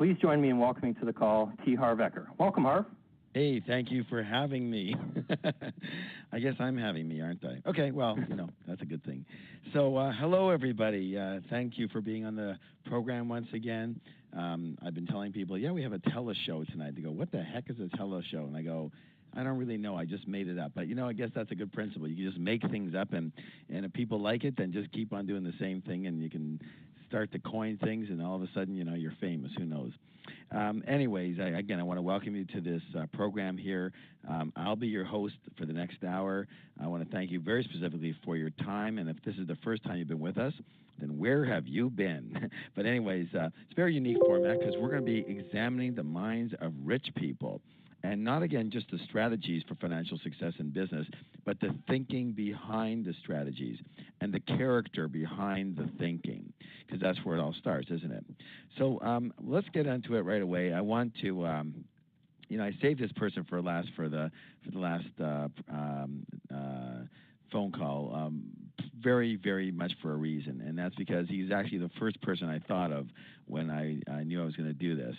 Please join me in welcoming to the call T. Harv Eker. Welcome, Harv. Hey, thank you for having me. I guess I'm having me, aren't I? Okay, well, that's a good thing. So, hello, everybody. Thank you for being on the program once again. I've been telling people, yeah, we have a tele-show tonight. They go, what the heck is a tele-show? And I go, I don't really know. I just made it up. But, I guess that's a good principle. You can just make things up, and if people like it, then just keep on doing the same thing, and you can start to coin things, and all of a sudden, you're famous. Who knows? Anyways, I want to welcome you to this program here. I'll be your host for the next hour. I want to thank you very specifically for your time, and if this is the first time you've been with us, then where have you been? But anyways, it's a very unique format because we're going to be examining the minds of rich people. And not, again, just the strategies for financial success in business, but the thinking behind the strategies and the character behind the thinking, because that's where it all starts, isn't it? So let's get into it right away. I want to, I saved this person for the last phone call, very, very much for a reason, and that's because he's actually the first person I thought of when I knew I was going to do this.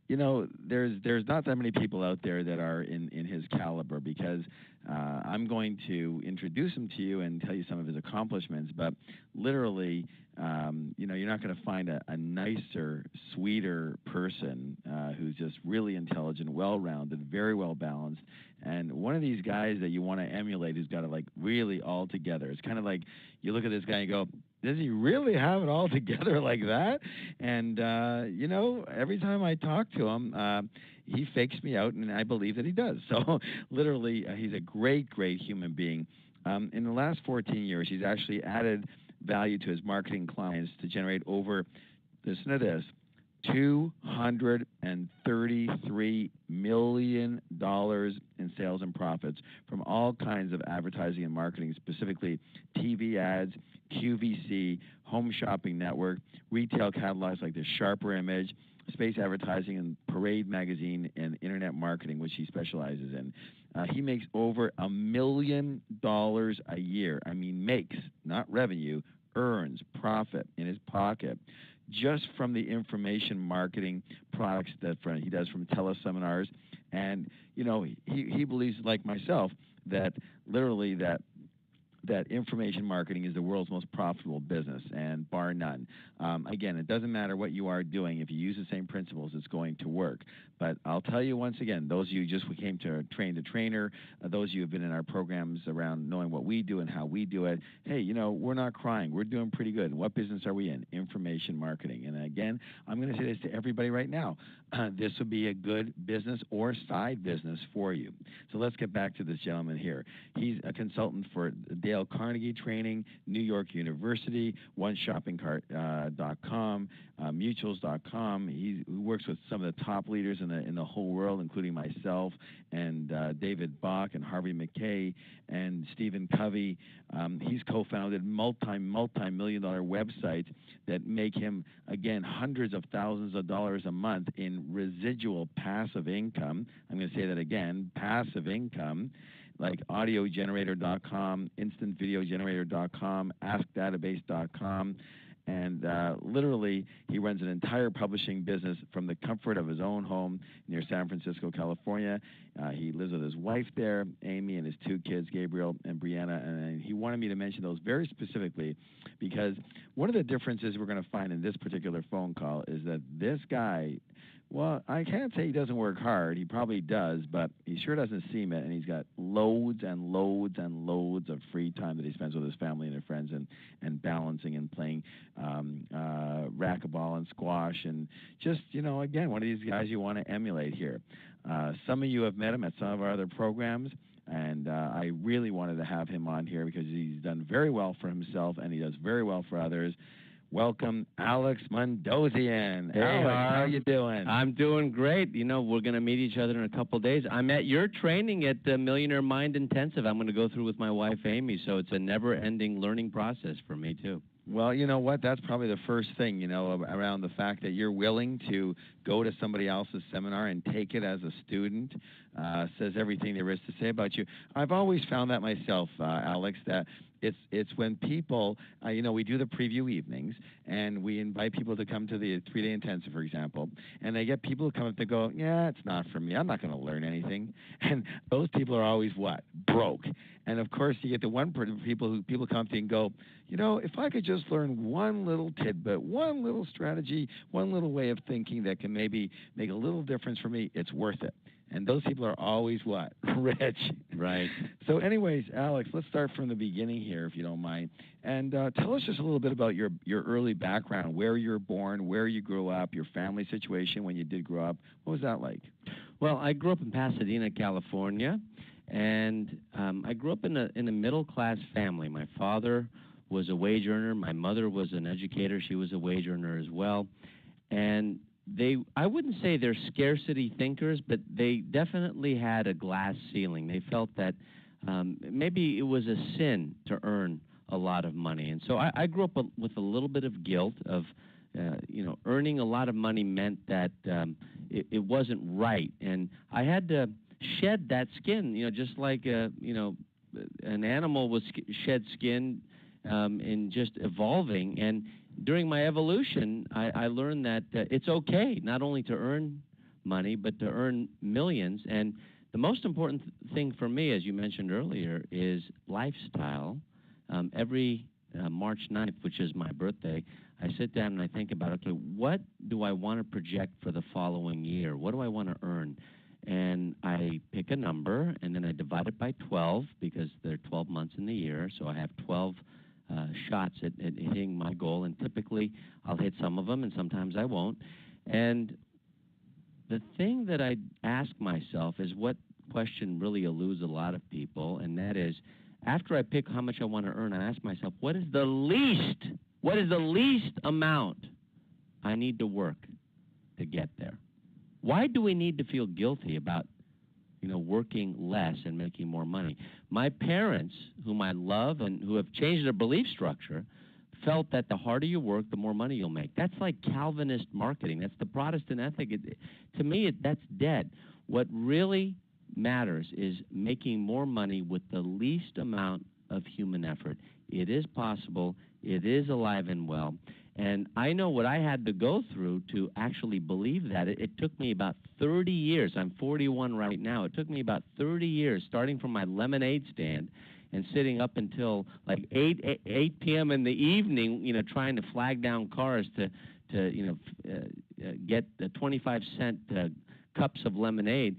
There's not that many people out there that are in his caliber, because I'm going to introduce him to you and tell you some of his accomplishments, but literally, you're not going to find a nicer, sweeter person who's just really intelligent, well-rounded, very well-balanced, and one of these guys that you want to emulate who's got it like really all together. It's kind of like you look at this guy and you go, does he really have it all together like that? And, every time I talk to him, he fakes me out, and I believe that he does. So literally, he's a great, great human being. In the last 14 years, he's actually added value to his marketing clients to generate over, listen to this, $233 million in sales and profits from all kinds of advertising and marketing, specifically TV ads, QVC, home shopping network, retail catalogs like the Sharper Image, space advertising, and Parade magazine, and internet marketing, which he specializes in. He makes over $1 million a year. I mean, makes, not revenue, earns profit in his pocket just from the information marketing products that he does from teleseminars. And, he believes, like myself, that literally that information marketing is the world's most profitable business, and bar none. Again, it doesn't matter what you are doing. If you use the same principles, it's going to work. But I'll tell you once again, those of you just came to Train the Trainer, those of you who have been in our programs around knowing what we do and how we do it, hey, we're not crying. We're doing pretty good. And what business are we in? Information marketing. And again, I'm going to say this to everybody right now. This would be a good business or side business for you. So let's get back to this gentleman here. He's a consultant for Dale Carnegie Training, New York University, OneShoppingCart.com, Mutuals.com. He works with some of the top leaders in the whole world, including myself and David Bach and Harvey McKay and Stephen Covey. He's co-founded multi-million-dollar websites that make him, again, hundreds of thousands of dollars a month in residual passive income. I'm going to say that again, passive income, like audiogenerator.com, instantvideogenerator.com, askdatabase.com. And literally, he runs an entire publishing business from the comfort of his own home near San Francisco, California. He lives with his wife there, Amy, and his two kids, Gabriel and Brianna. And he wanted me to mention those very specifically because one of the differences we're going to find in this particular phone call is that this guy, well, I can't say he doesn't work hard. He probably does, but he sure doesn't seem it. And he's got loads and loads and loads of free time that he spends with his family and their friends and balancing and playing racquetball and squash. And just, again, one of these guys you want to emulate here. Some of you have met him at some of our other programs. And I really wanted to have him on here because he's done very well for himself and he does very well for others. Welcome, Alex Mandossian. Hey, Alex, Harv. how you doing? I'm doing great. We're going to meet each other in a couple of days. I'm at your training at the Millionaire Mind Intensive. I'm going to go through with my wife, Amy, so it's a never-ending learning process for me, too. Well, you know what? That's probably the first thing, around the fact that you're willing to go to somebody else's seminar and take it as a student, says everything there is to say about you. I've always found that myself, Alex, that it's when people, we do the preview evenings, and we invite people to come to the 3-day intensive, for example, and they get people who come up to go, yeah, it's not for me. I'm not going to learn anything. And those people are always what? Broke. And of course, you get the people come to you and go, if I could just learn one little tidbit, one little strategy, one little way of thinking that can maybe make a little difference for me, it's worth it. And those people are always what? Rich. Right. So anyways, Alex, let's start from the beginning here, if you don't mind. And tell us just a little bit about your early background, where you were born, where you grew up, your family situation when you did grow up. What was that like? Well, I grew up in Pasadena, California, and I grew up in a middle-class family. My father was a wage earner. My mother was an educator. She was a wage earner as well. And I wouldn't say they're scarcity thinkers, but they definitely had a glass ceiling. They felt that maybe it was a sin to earn a lot of money. And so I grew up with a little bit of guilt of, earning a lot of money meant that it wasn't right. And I had to shed that skin, just like, an animal was shed skin in just evolving. And during my evolution, I learned that it's okay not only to earn money, but to earn millions. And the most important thing for me, as you mentioned earlier, is lifestyle. Every March 9th, which is my birthday, I sit down and I think about, okay, what do I want to project for the following year? What do I want to earn? And I pick a number, and then I divide it by 12, because there are 12 months in the year, so I have 12 shots at hitting my goal, and typically I'll hit some of them, and sometimes I won't. And the thing that I ask myself is what question really eludes a lot of people, and that is, after I pick how much I want to earn, I ask myself, what is the least amount I need to work to get there? Why do we need to feel guilty about, working less and making more money? My parents, whom I love and who have changed their belief structure, felt that the harder you work, the more money you'll make. That's like Calvinist marketing. That's the Protestant ethic. To me, that's dead. What really matters is making more money with the least amount of human effort. It is possible. It is alive and well. And I know what I had to go through to actually believe that. It took me about 30 years. I'm 41 right now. It took me about 30 years, starting from my lemonade stand and sitting up until like 8 p.m. in the evening, trying to flag down cars to get the 25-cent cups of lemonade.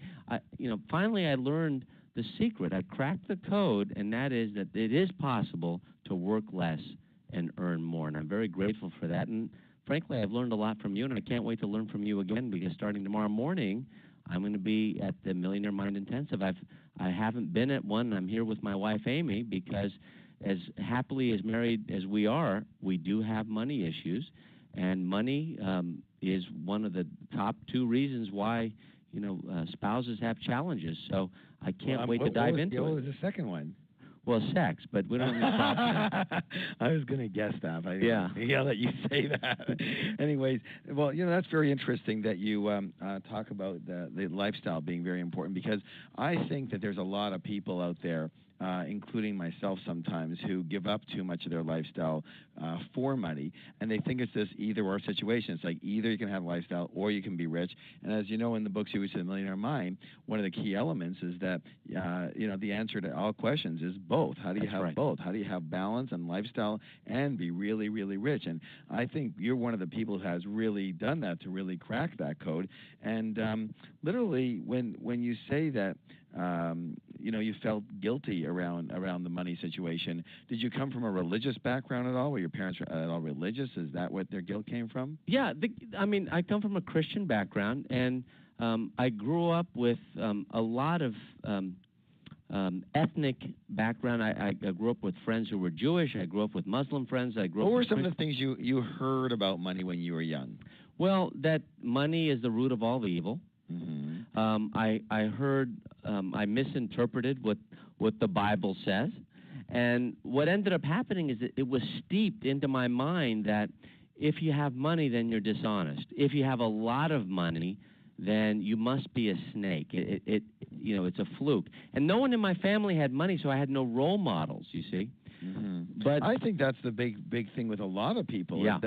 Finally I learned the secret. I cracked the code, and that is that it is possible to work less and earn more, and I'm very grateful for that. And frankly, I've learned a lot from you, and I can't wait to learn from you again, because starting tomorrow morning, I'm going to be at the Millionaire Mind Intensive. I haven't been at one. I'm here with my wife, Amy, because as happily as married as we are, we do have money issues, and money is one of the top 2 reasons why spouses have challenges. So I can't wait to dive into it. What was the second one? Well, sex, but we don't need to talk about that. I was going to guess that. Yeah. I'll let you say that. Anyways, well, that's very interesting that you talk about the lifestyle being very important, because I think that there's a lot of people out there, including myself sometimes, who give up too much of their lifestyle for money, and they think it's this either-or situation. It's like either you can have a lifestyle or you can be rich. And as you know, in the book series, The Millionaire Mind, one of the key elements is that, the answer to all questions is both. How do you have both? How do you have balance and lifestyle and be really, really rich? And I think you're one of the people who has really done that to really crack that code. And literally, when you say that, you felt guilty around the money situation. Did you come from a religious background at all? Were your parents at all religious? Is that what their guilt came from? Yeah, I come from a Christian background, and I grew up with a lot of ethnic background. I grew up with friends who were Jewish. I grew up with Muslim friends. What were some of the things you heard about money when you were young? Well, that money is the root of all evil. Mm-hmm. I heard, I misinterpreted what the Bible says, and what ended up happening is that it was steeped into my mind that if you have money, then you're dishonest. If you have a lot of money, then you must be a snake. It's a fluke. And no one in my family had money, so I had no role models, you see. But I think that's the big thing with a lot of people. Yeah.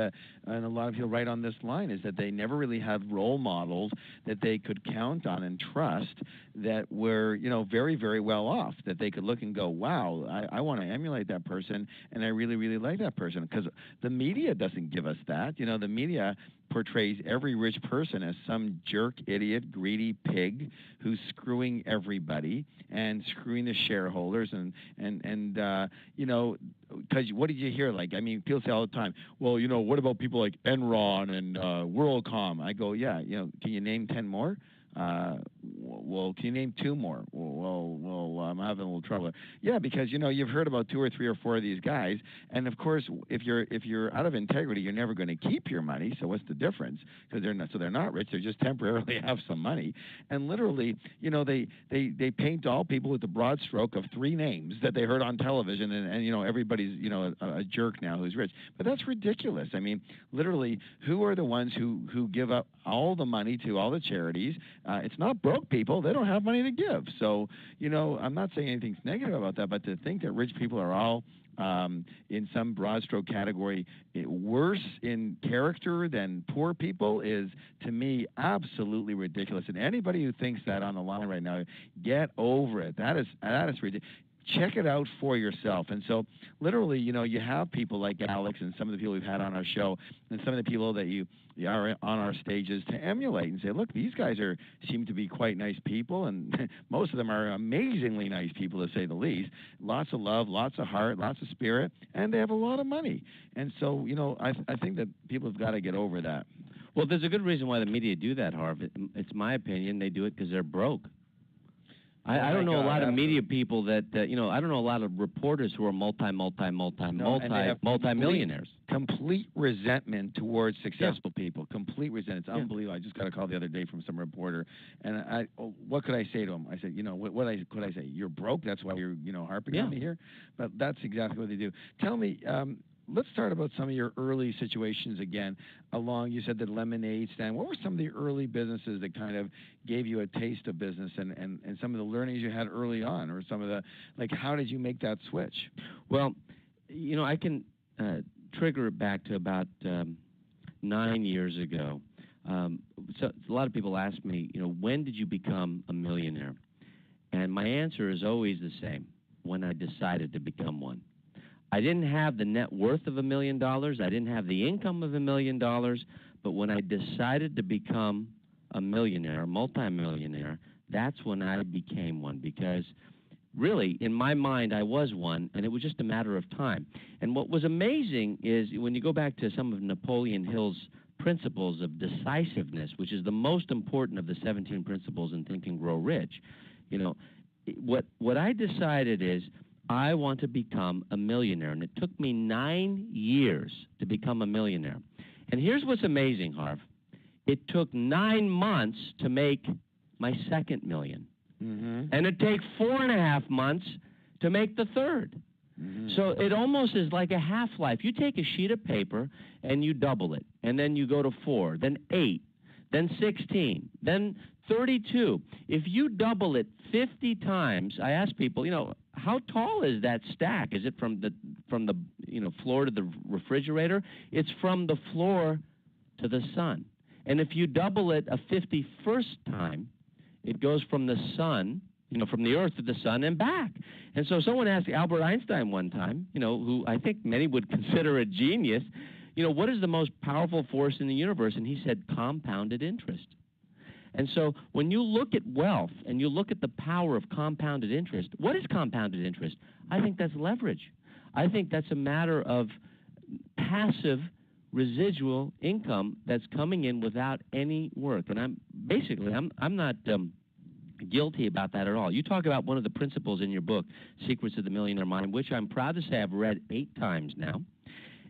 And a lot of people right on this line is that they never really have role models that they could count on and trust that were, you know, very, very well off, that they could look and go, wow, I want to emulate that person, and I really, really like that person. Because the media doesn't give us that. You know, the media portrays every rich person as some jerk, idiot, greedy pig who's screwing everybody and screwing the shareholders and you know, because what did you hear? Like, I mean, people say all the time, well, you know, what about people like Enron and WorldCom? I go, yeah, you know, can you name 10 more? Well, can you name 2 more? Well, I'm having a little trouble. Yeah, because you know you've heard about 2 or 3 or 4 of these guys, and of course, if you're out of integrity, you're never going to keep your money. So what's the difference? Because they're not rich; they just temporarily have some money. And literally, you know, they paint all people with the broad stroke of 3 names that they heard on television, and you know everybody's, you know, a jerk now who's rich. But that's ridiculous. I mean, literally, who are the ones who give up all the money to all the charities? It's not broke people. They don't have money to give. So, you know, I'm not saying anything's negative about that, but to think that rich people are all in some broad stroke category worse in character than poor people is, to me, absolutely ridiculous. And anybody who thinks that on the line right now, get over it. That is ridiculous. Check it out for yourself. And so literally, you know, you have people like Alex and some of the people we've had on our show and some of the people that you are on our stages to emulate and say, look, these guys seem to be quite nice people, and most of them are amazingly nice people, to say the least. Lots of love, lots of heart, lots of spirit, and they have a lot of money. And so, you know, I think that people have got to get over that. Well, there's a good reason why the media do that, Harv. It's my opinion they do it because they're broke. I don't know a lot of media people that, you know, I don't know a lot of reporters who are multi-millionaires. Complete resentment towards successful people. Complete resentment. It's unbelievable. I just got a call the other day from some reporter, and what could I say to him? I said, you know, what could I say? You're broke. That's why you're, you know, harping on me here. But that's exactly what they do. Tell me. Let's start about some of your early situations again. You said the lemonade stand. What were some of the early businesses that kind of gave you a taste of business and some of the learnings you had early on, or some of the, like, how did you make that switch? Well, you know, I can trigger it back to about 9 years ago. So a lot of people ask me, you know, when did you become a millionaire? And my answer is always the same: when I decided to become one. I didn't have the net worth of $1 million. I didn't have the income of $1 million. But when I decided to become a millionaire, a multimillionaire, that's when I became one. Because really, in my mind, I was one, and it was just a matter of time. And what was amazing is when you go back to some of Napoleon Hill's principles of decisiveness, which is the most important of the 17 principles in Think and Grow Rich, you know, what I decided is, I want to become a millionaire, and it took me 9 years to become a millionaire. And here's what's amazing, Harv. It took 9 months to make my second million. And it takes 4.5 months to make the third. So it almost is like a half-life. You take a sheet of paper and you double it, and then you go to 4, then 8, then 16, then 32. If you double it 50 times, I ask people, you know, how tall is that stack? Is it from the you know, floor to the refrigerator? It's from the floor to the sun. And if you double it a 51st time, it goes from the sun, you know, from the earth to the sun and back. And so someone asked Albert Einstein one time, you know, who I think many would consider a genius, you know, what is the most powerful force in the universe? And he said compounded interest. And so when you look at wealth and you look at the power of compounded interest, what is compounded interest? I think that's leverage. I think that's a matter of passive residual income that's coming in without any work. And I'm not guilty about that at all. You talk about one of the principles in your book, Secrets of the Millionaire Mind, which I'm proud to say I've read 8 times now.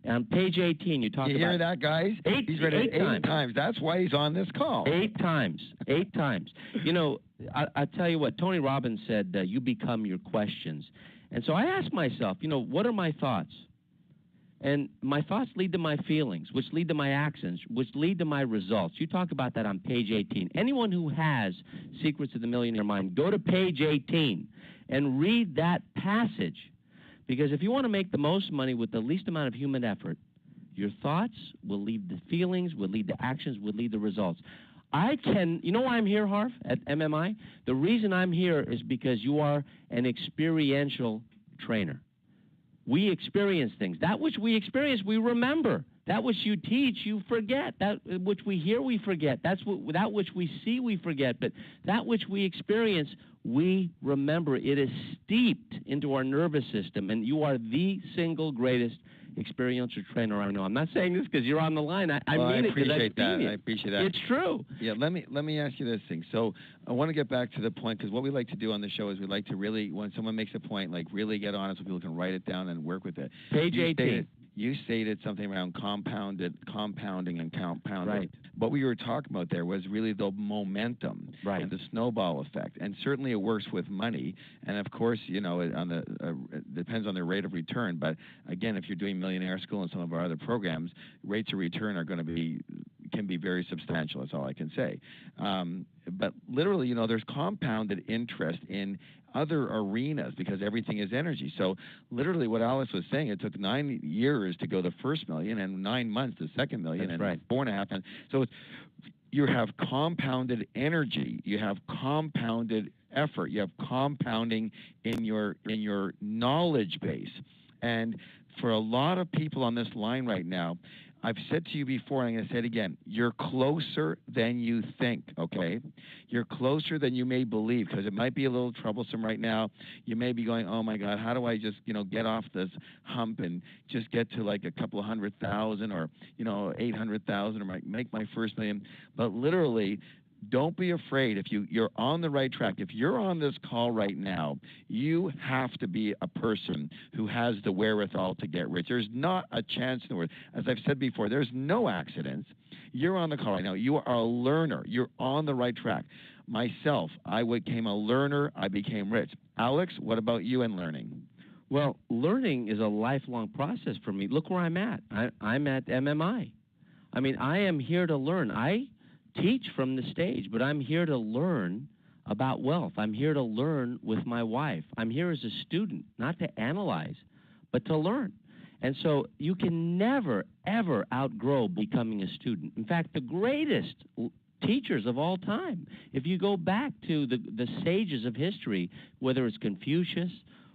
On page 18, you talk about... You hear that, guys? He's read it 8 times. That's why he's on this call. 8 times. 8 times. You know, I tell you what, Tony Robbins said, you become your questions. And so I ask myself, you know, what are my thoughts? And my thoughts lead to my feelings, which lead to my actions, which lead to my results. You talk about that on page 18. Anyone who has Secrets of the Millionaire Mind, go to page 18 and read that passage. Because if you want to make the most money with the least amount of human effort, your thoughts will lead to feelings, will lead to actions, will lead to results. You know why I'm here, Harv, at MMI? The reason I'm here is because you are an experiential trainer. We experience things. That which we experience, we remember. That which you teach, you forget. That which we hear, we forget. That which we see, we forget. But that which we experience, we remember. It is steeped into our nervous system, and you are the single greatest experiential trainer I know. I'm not saying this because you're on the line. I mean it because I've seen it. I appreciate that. It's true. Yeah, let me ask you this thing. So I want to get back to the point, because what we like to do on the show is we like to really, when someone makes a point, like really get honest so people can write it down and work with it. Page 18. You stated something around compounding and compounding. Right. What we were talking about there was really the momentum and the snowball effect. And certainly it works with money. And of course, you know, it depends on the rate of return. But again, if you're doing Millionaire School and some of our other programs, rates of return are going to can be very substantial. That's all I can say. But literally, you know, there's compounded interest in other arenas because everything is energy. So literally what Alex was saying, it took 9 years to go the first million and 9 months the second million. That's and right. 4.5 months. So you have compounded energy, you have compounded effort, you have compounding in your knowledge base. And for a lot of people on this line right now, I've said to you before, and I'm going to say it again, you're closer than you think, okay? You're closer than you may believe, because it might be a little troublesome right now. You may be going, oh, my God, how do I just, you know, get off this hump and just get to like a couple of 100,000 or, you know, 800,000 or make my first million? But literally, don't be afraid. If you're on the right track, if you're on this call right now, you have to be a person who has the wherewithal to get rich. There's not a chance in the world. As I've said before, there's no accidents. You're on the call right now. You are a learner. You're on the right track. Myself, I became a learner. I became rich. Alex, what about you and learning? Well, learning is a lifelong process for me. Look where I'm at. I'm at MMI. I mean, I am here to learn. I teach from the stage, but I'm here to learn about wealth. I'm here to learn with my wife. I'm here as a student, not to analyze, but to learn. And so you can never, ever outgrow becoming a student. In fact, the greatest teachers of all time, if you go back to the sages of history, whether it's Confucius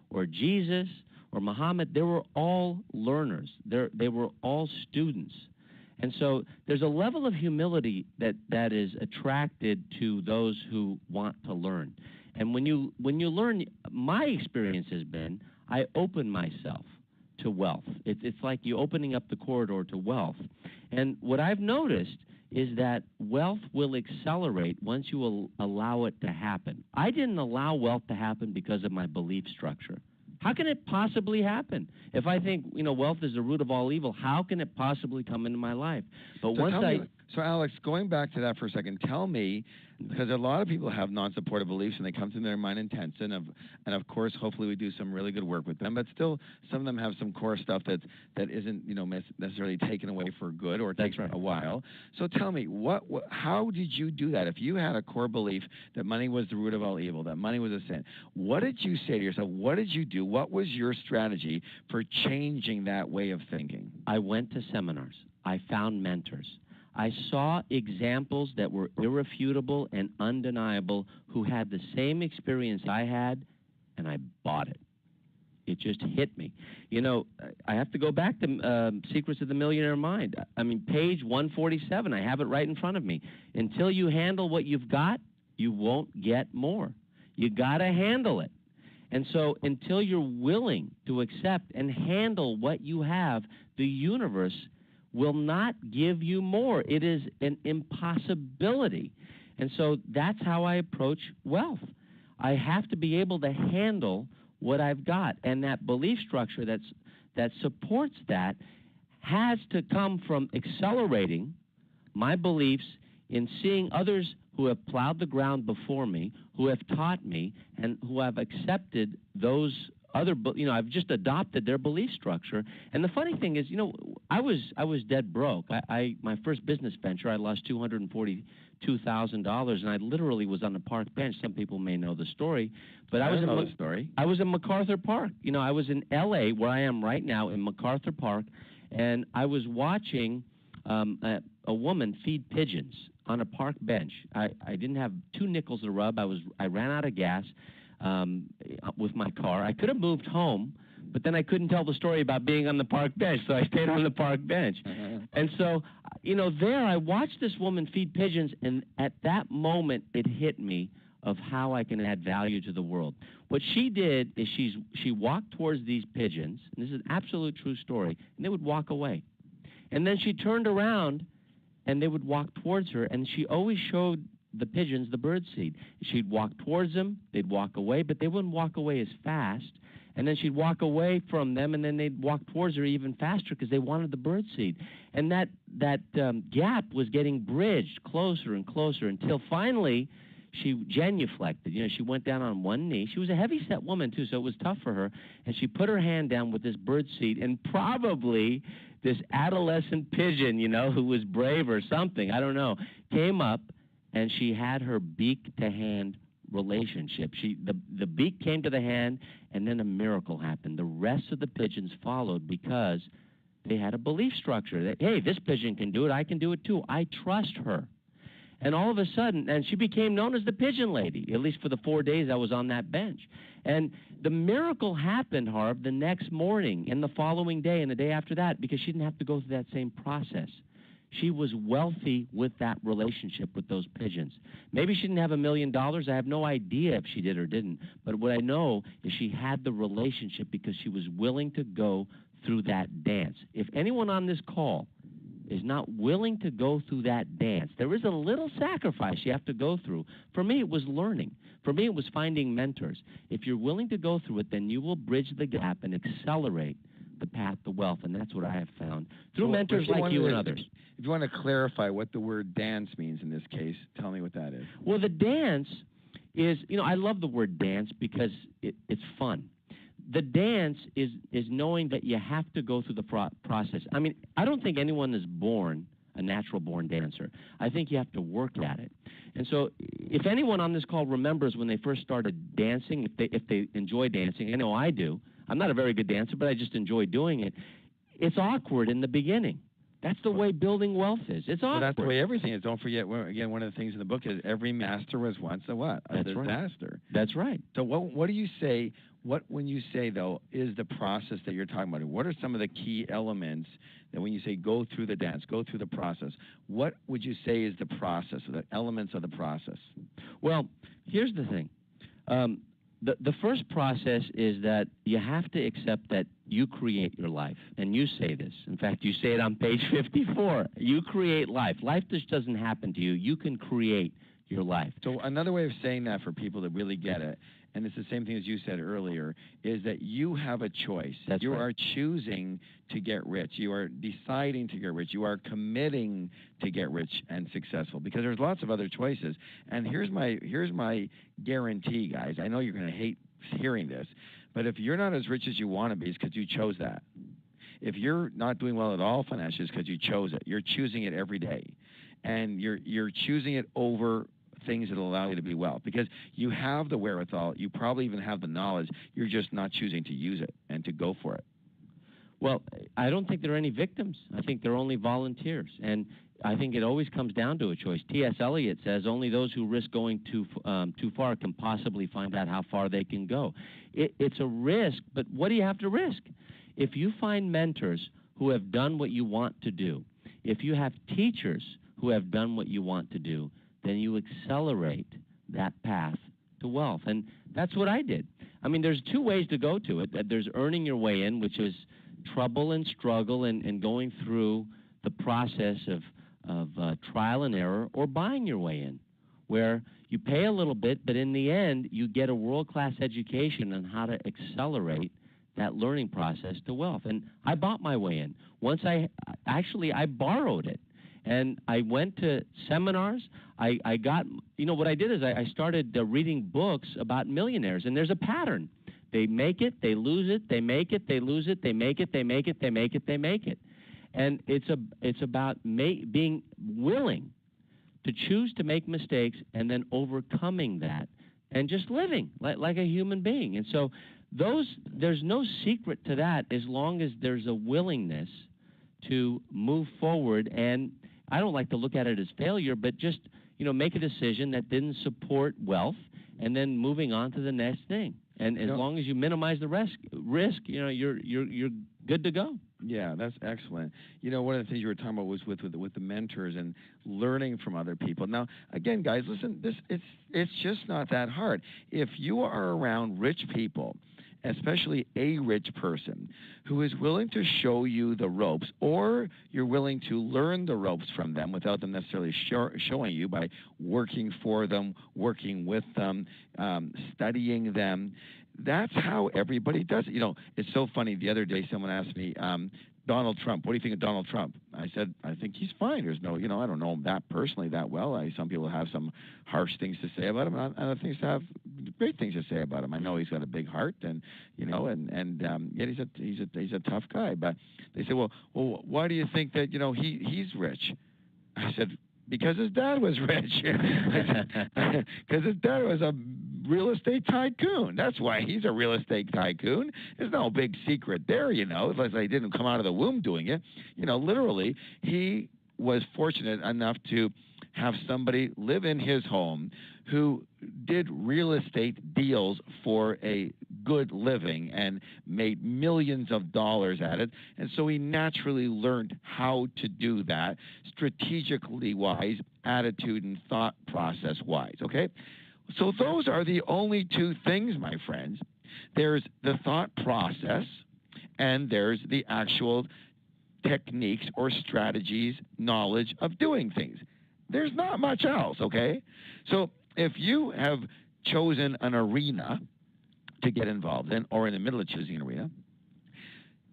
or Jesus or Muhammad, they were all learners. They were all students. And so there's a level of humility that is attracted to those who want to learn. And when you learn, my experience has been, I open myself to wealth. It's like you opening up the corridor to wealth. And what I've noticed is that wealth will accelerate once you allow it to happen. I didn't allow wealth to happen because of my belief structure. How can it possibly happen? If I think, you know, wealth is the root of all evil, how can it possibly come into my life? But So, Alex, going back to that for a second, tell me, because a lot of people have non-supportive beliefs and they come to their mind intense, and of course, hopefully we do some really good work with them, but still, some of them have some core stuff that isn't, you know, necessarily taken away for good or takes a while. So tell me, how did you do that? If you had a core belief that money was the root of all evil, that money was a sin, what did you say to yourself? What did you do? What was your strategy for changing that way of thinking? I went to seminars. I found mentors. I saw examples that were irrefutable and undeniable who had the same experience I had, and I bought it. It just hit me. You know, I have to go back to Secrets of the Millionaire Mind. I mean, page 147, I have it right in front of me. Until you handle what you've got, you won't get more. You got to handle it. And so until you're willing to accept and handle what you have, the universe will not give you more. It is an impossibility. And so that's how I approach wealth. I have to be able to handle what I've got. And that belief structure that supports that has to come from accelerating my beliefs in seeing others who have plowed the ground before me, who have taught me, and who have accepted those I've just adopted their belief structure. And the funny thing is, I was dead broke. My first business venture, I lost $242,000, and I literally was on the park bench. Some people may know the story, but I was in MacArthur Park. I was in L.A., where I am right now, in MacArthur Park, and I was watching a woman feed pigeons on a park bench. I didn't have 2 nickels to rub. I ran out of gas with my car. I could have moved home, but then I couldn't tell the story about being on the park bench, so I stayed on the park bench. And so, there I watched this woman feed pigeons, and at that moment it hit me of how I can add value to the world. What she did is she walked towards these pigeons, and this is an absolute true story, and they would walk away. And then she turned around, and they would walk towards her, and she always showed the pigeons the bird seed. She'd walk towards them, they'd walk away, but they wouldn't walk away as fast. And then she'd walk away from them, and then they'd walk towards her even faster because they wanted the bird seed. And that gap was getting bridged closer and closer until finally she genuflected. She went down on one knee. She was a heavy-set woman, too, so it was tough for her. And she put her hand down with this bird seed, and probably this adolescent pigeon, who was brave or something, I don't know, came up, and she had her beak-to-hand relationship. The beak came to the hand, and then a miracle happened. The rest of the pigeons followed because they had a belief structure that, hey, this pigeon can do it, I can do it too. I trust her. And all of a sudden, and she became known as the Pigeon Lady, at least for the 4 days I was on that bench. And the miracle happened, Harv, the next morning and the following day and the day after that, because she didn't have to go through that same process. She was wealthy with that relationship with those pigeons. Maybe she didn't have $1 million. I have no idea if she did or didn't. But what I know is she had the relationship because she was willing to go through that dance. If anyone on this call is not willing to go through that dance, there is a little sacrifice you have to go through. For me, it was learning. For me, it was finding mentors. If you're willing to go through it, then you will bridge the gap and accelerate the path to wealth, and that's what I have found through mentors like you and others. If you want to clarify what the word dance means in this case, tell me what that is. Well, the dance is, I love the word dance because it's fun. The dance is knowing that you have to go through the process. I mean, I don't think anyone is born a natural-born dancer. I think you have to work at it. And so if anyone on this call remembers when they first started dancing, if they enjoy dancing, I know I do. I'm not a very good dancer, but I just enjoy doing it. It's awkward in the beginning. That's the way building wealth is. It's awkward. Well, that's the way everything is. Don't forget, again, one of the things in the book is every master was once a what? A disaster. That's right. So what do you say, when you say, though, is the process that you're talking about? What are some of the key elements that when you say go through the dance, go through the process, what would you say is the process, or the elements of the process? Well, here's the thing. The first process is that you have to accept that you create your life. And you say this. In fact, you say it on page 54. You create life. Life just doesn't happen to you. You can create your life. So another way of saying that for people that really get it, and it's the same thing as you said earlier, is that you have a choice. You are choosing to get rich. You are deciding to get rich. You are committing to get rich and successful, because there's lots of other choices. And here's my guarantee, guys. I know you're going to hate hearing this, but if you're not as rich as you want to be, it's because you chose that. If you're not doing well at all financially, it's because you chose it. You're choosing it every day. And you're choosing it over things that will allow you to be well, because you have the wherewithal, you probably even have the knowledge, you're just not choosing to use it and to go for it. Well, I don't think there are any victims. I think they're only volunteers, and I think it always comes down to a choice. T.S. Eliot says only those who risk going too far can possibly find out how far they can go. It's a risk, but what do you have to risk? If you find mentors who have done what you want to do, if you have teachers who have done what you want to do, then you accelerate that path to wealth. And that's what I did. I mean, there's two ways to go to it. There's earning your way in, which is trouble and struggle and going through the process of trial and error, or buying your way in, where you pay a little bit, but in the end, you get a world-class education on how to accelerate that learning process to wealth. And I bought my way in. Once I borrowed it. And I went to seminars. I got, what I did is I started reading books about millionaires. And there's a pattern. They make it, they lose it, they make it, they lose it, they make it, they make it, they make it, they make it. And it's about being willing to choose to make mistakes and then overcoming that and just living like a human being. And so there's no secret to that as long as there's a willingness to move forward. And I don't like to look at it as failure, but just, make a decision that didn't support wealth and then moving on to the next thing. And as long as you minimize the risk, you're good to go. Yeah, that's excellent. One of the things you were talking about was with the mentors and learning from other people. Now, again, guys, listen, it's just not that hard. If you are around rich people, especially a rich person who is willing to show you the ropes, or you're willing to learn the ropes from them without them necessarily showing you by working for them, working with them, studying them. That's how everybody does it. It's so funny. The other day, someone asked me, Donald Trump, what do you think of Donald Trump? I said, I think he's fine. There's no, I don't know him that personally that well. Some people have some harsh things to say about him, and other things have great things to say about him. I know he's got a big heart, and yet he's a tough guy. But they say, well, why do you think that he's rich? I said, because his dad was rich. Because his dad was a real estate tycoon. That's why he's a real estate tycoon. There's no big secret there, It's like he didn't come out of the womb doing it. Literally, he was fortunate enough to have somebody live in his home who did real estate deals for a good living and made millions of dollars at it. And so he naturally learned how to do that strategically wise, attitude and thought process wise, okay? So those are the only two things, my friends. There's the thought process and there's the actual techniques or strategies, knowledge of doing things. There's not much else, okay? So if you have chosen an arena to get involved in, or in the middle of choosing an arena,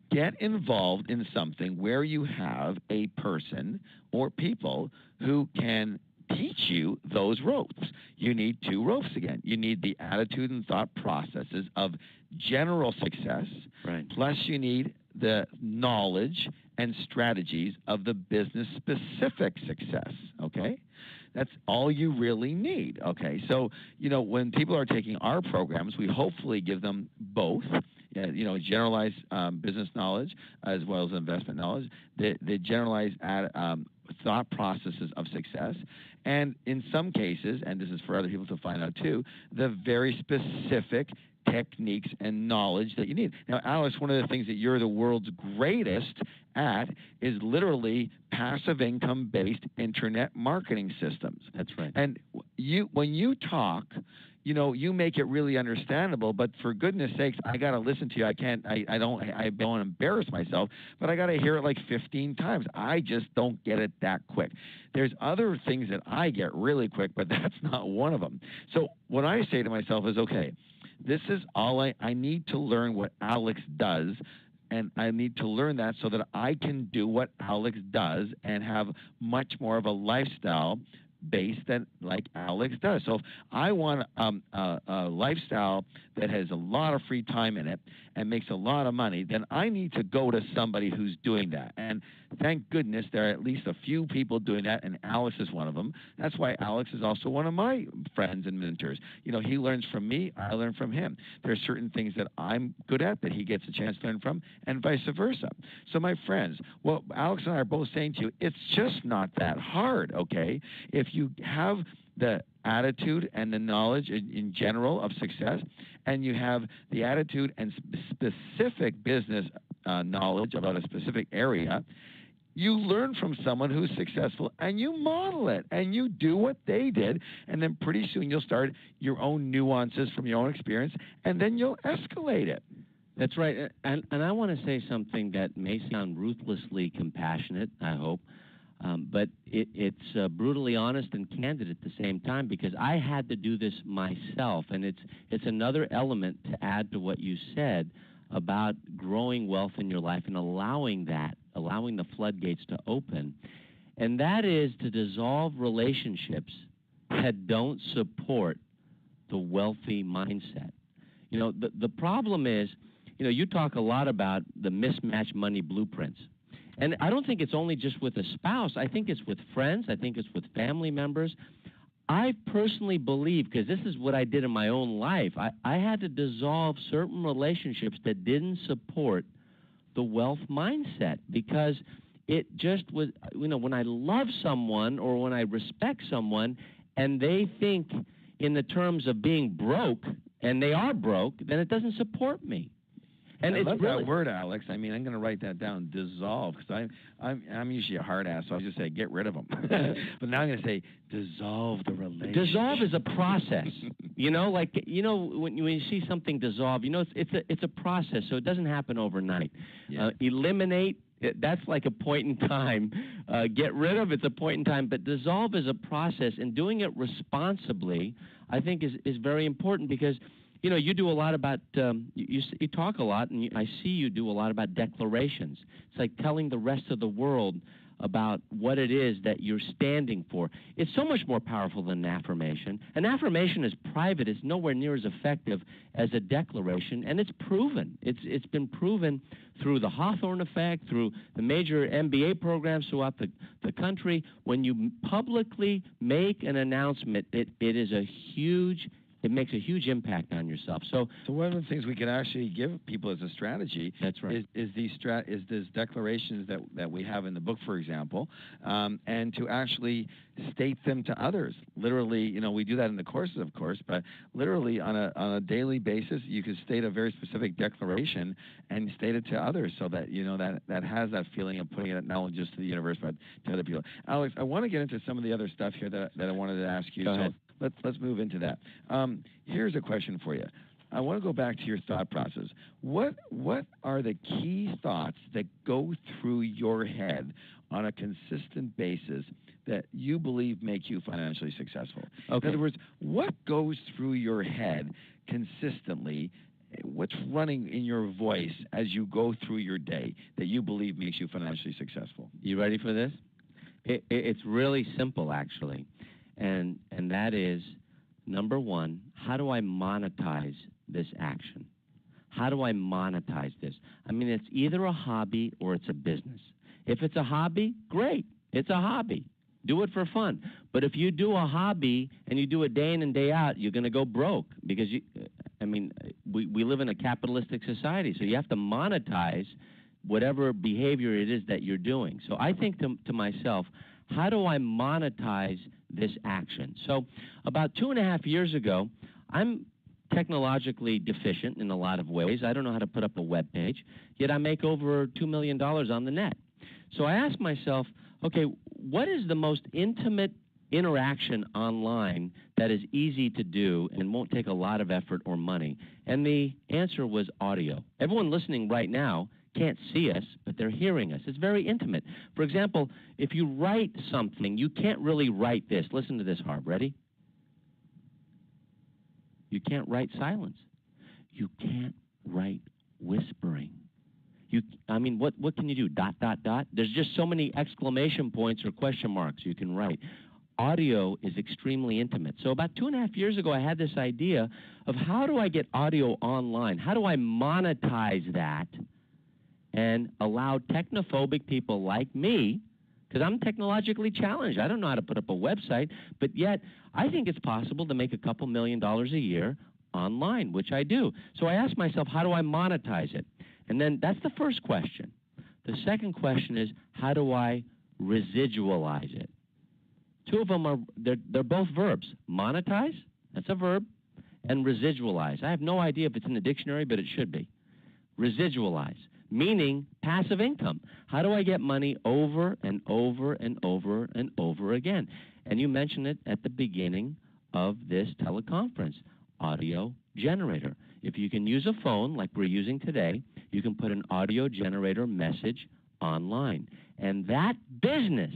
get involved in something where you have a person or people who can teach you those ropes. You need two ropes again. You need the attitude and thought processes of general success, right, plus you need the knowledge and strategies of the business-specific success, okay? That's all you really need, okay? So, when people are taking our programs, we hopefully give them both, generalized business knowledge as well as investment knowledge, the generalized thought processes of success, and in some cases, and this is for other people to find out too, the very specific techniques and knowledge that you need. Now, Alex, one of the things that you're the world's greatest at is literally passive income-based internet marketing systems. That's right. And when you talk, you make it really understandable, but for goodness sakes, I got to listen to you. I don't embarrass myself, but I got to hear it like 15 times. I just don't get it that quick. There's other things that I get really quick, but that's not one of them. So what I say to myself is, okay, this is all I need to learn what Alex does, and I need to learn that so that I can do what Alex does and have much more of a lifestyle base than like Alex does. So if I want a lifestyle that has a lot of free time in it and makes a lot of money, then I need to go to somebody who's doing that. And thank goodness there are at least a few people doing that, and Alex is one of them. That's why Alex is also one of my friends and mentors. He learns from me, I learn from him. There are certain things that I'm good at that he gets a chance to learn from, and vice versa. So my friends, what Alex and I are both saying to you, it's just not that hard, okay? If you have the attitude and the knowledge in general of success, and you have the attitude and specific business knowledge about a specific area, you learn from someone who's successful and you model it and you do what they did, and then pretty soon you'll start your own nuances from your own experience, and then you'll escalate it. That's right. And I want to say something that may sound ruthlessly compassionate, I hope, but it's brutally honest and candid at the same time, because I had to do this myself, and it's another element to add to what you said about growing wealth in your life and allowing the floodgates to open, and that is to dissolve relationships that don't support the wealthy mindset. The problem is, you talk a lot about the mismatched money blueprints. And I don't think it's only just with a spouse. I think it's with friends. I think it's with family members. I personally believe, because this is what I did in my own life, I had to dissolve certain relationships that didn't support the wealth mindset, because it just was, when I love someone or when I respect someone and they think in the terms of being broke, and they are broke, then it doesn't support me. And I it's love really, that word, Alex. I mean, I'm going to write that down. Dissolve, because I'm usually a hard ass, so I just say get rid of them. But now I'm going to say dissolve the relationship. Dissolve is a process. When you see something dissolve, it's a process, so it doesn't happen overnight. Yeah. Eliminate. That's like a point in time. Get rid of, it's a point in time. But dissolve is a process, and doing it responsibly, I think, is very important, because you do a lot about, you talk a lot, and I see you do a lot about declarations. It's like telling the rest of the world about what it is that you're standing for. It's so much more powerful than an affirmation. An affirmation is private. It's nowhere near as effective as a declaration, and it's proven. It's been proven through the Hawthorne effect, through the major MBA programs throughout the country. When you publicly make an announcement, it makes a huge impact on yourself. So one of the things we can actually give people as a strategy, that's right, is these declarations that we have in the book, for example, and to actually state them to others. Literally, we do that in the courses, of course, but literally on a daily basis, you can state a very specific declaration and state it to others, so that that has that feeling of putting it not only just to the universe but to other people. Alex, I want to get into some of the other stuff here that I wanted to ask you. Go ahead. Let's move into that. Here's a question for you. I want to go back to your thought process. What are the key thoughts that go through your head on a consistent basis that you believe make you financially successful? Okay. In other words, what goes through your head consistently? What's running in your voice as you go through your day that you believe makes you financially successful? You ready for this? It's really simple, actually. And that is, number one, how do I monetize this action? How do I monetize this? I mean, it's either a hobby or it's a business. If it's a hobby, great. It's a hobby. Do it for fun. But if you do a hobby and you do it day in and day out, you're going to go broke, because we live in a capitalistic society, so you have to monetize whatever behavior it is that you're doing. So I think to myself, how do I monetize this action? So about 2.5 years ago, I'm technologically deficient in a lot of ways. I don't know how to put up a web page, yet I make over $2 million on the net. So I asked myself, okay, what is the most intimate interaction online that is easy to do and won't take a lot of effort or money? And the answer was audio. Everyone listening right now can't see us, but they're hearing us. It's very intimate. For example, if you write something, you can't really write this. Listen to this, Harv. Ready? You can't write silence. You can't write whispering. What can you do? ... There's just so many exclamation points or question marks you can write. Audio is extremely intimate. So about 2.5 years ago, I had this idea of, how do I get audio online? How do I monetize that and allow technophobic people like me, because I'm technologically challenged. I don't know how to put up a website, but yet I think it's possible to make a couple $1 million a year online, which I do. So I asked myself, how do I monetize it? And then that's the first question. The second question is, how do I residualize it? Two of them they're both verbs. Monetize, that's a verb, and residualize. I have no idea if it's in the dictionary, but it should be. Residualize, meaning passive income. How do I get money over and over and over and over again? And you mentioned it at the beginning of this teleconference, audio generator. If you can use a phone like we're using today, you can put an audio generator message online. And that business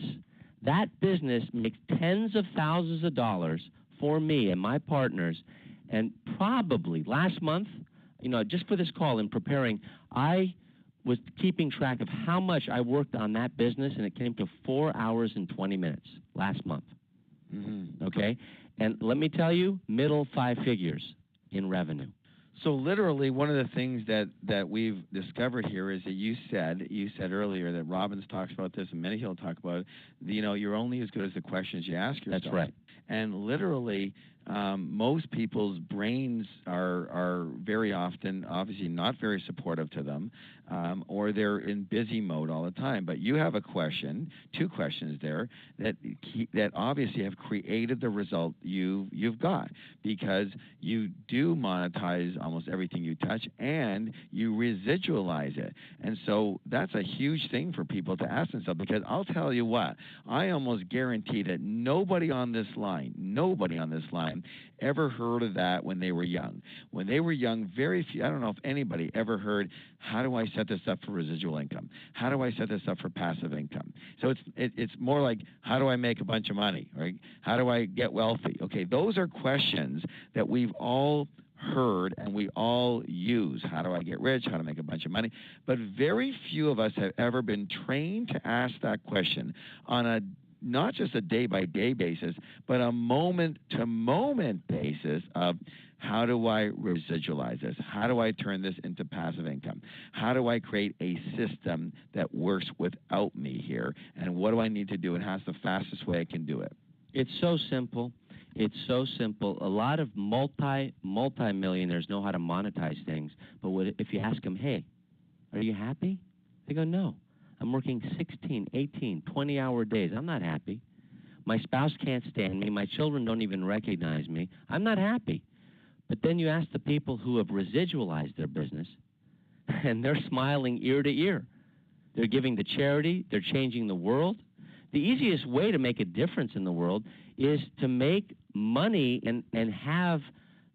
makes tens of thousands of dollars for me and my partners. And probably last month, just for this call in preparing, I was keeping track of how much I worked on that business, and it came to 4 hours and 20 minutes last month. Mm-hmm. Okay? And let me tell you, middle 5 figures in revenue. So literally, one of the things that we've discovered here is that you said earlier that Robbins talks about this and many he'll talk about it. You're only as good as the questions you ask yourself. That's right. And literally, most people's brains are very often obviously not very supportive to them, or they're in busy mode all the time. But you have two questions there that obviously have created the result you've got, because you do monetize almost everything you touch and you residualize it. And so that's a huge thing for people to ask themselves, because I'll tell you what, I almost guarantee that nobody on this line ever heard of that when they were young. When they were young, very few, I don't know if anybody ever heard, how do I set this up for residual income? How do I set this up for passive income? So it's more like, how do I make a bunch of money, right? How do I get wealthy? Okay, those are questions that we've all heard and we all use. How do I get rich? How to make a bunch of money? But very few of us have ever been trained to ask that question on not just a day-by-day basis, but a moment-to-moment basis of, how do I residualize this? How do I turn this into passive income? How do I create a system that works without me here? And what do I need to do? And how's the fastest way I can do it? It's so simple. It's so simple. A lot of multi-millionaires know how to monetize things, but if you ask them, hey, are you happy? They go, no. I'm working 16, 18, 20-hour days. I'm not happy. My spouse can't stand me. My children don't even recognize me. I'm not happy. But then you ask the people who have residualized their business, and they're smiling ear to ear. They're giving to charity. They're changing the world. The easiest way to make a difference in the world is to make money and have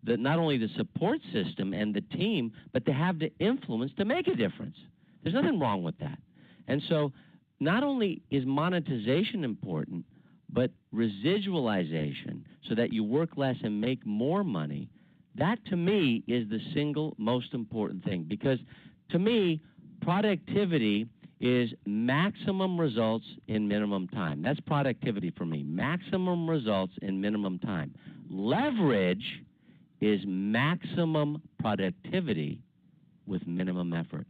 not only the support system and the team, but to have the influence to make a difference. There's nothing wrong with that. And so not only is monetization important, but residualization, so that you work less and make more money, that to me is the single most important thing. Because to me, productivity is maximum results in minimum time. That's productivity for me. Maximum results in minimum time. Leverage is maximum productivity with minimum effort.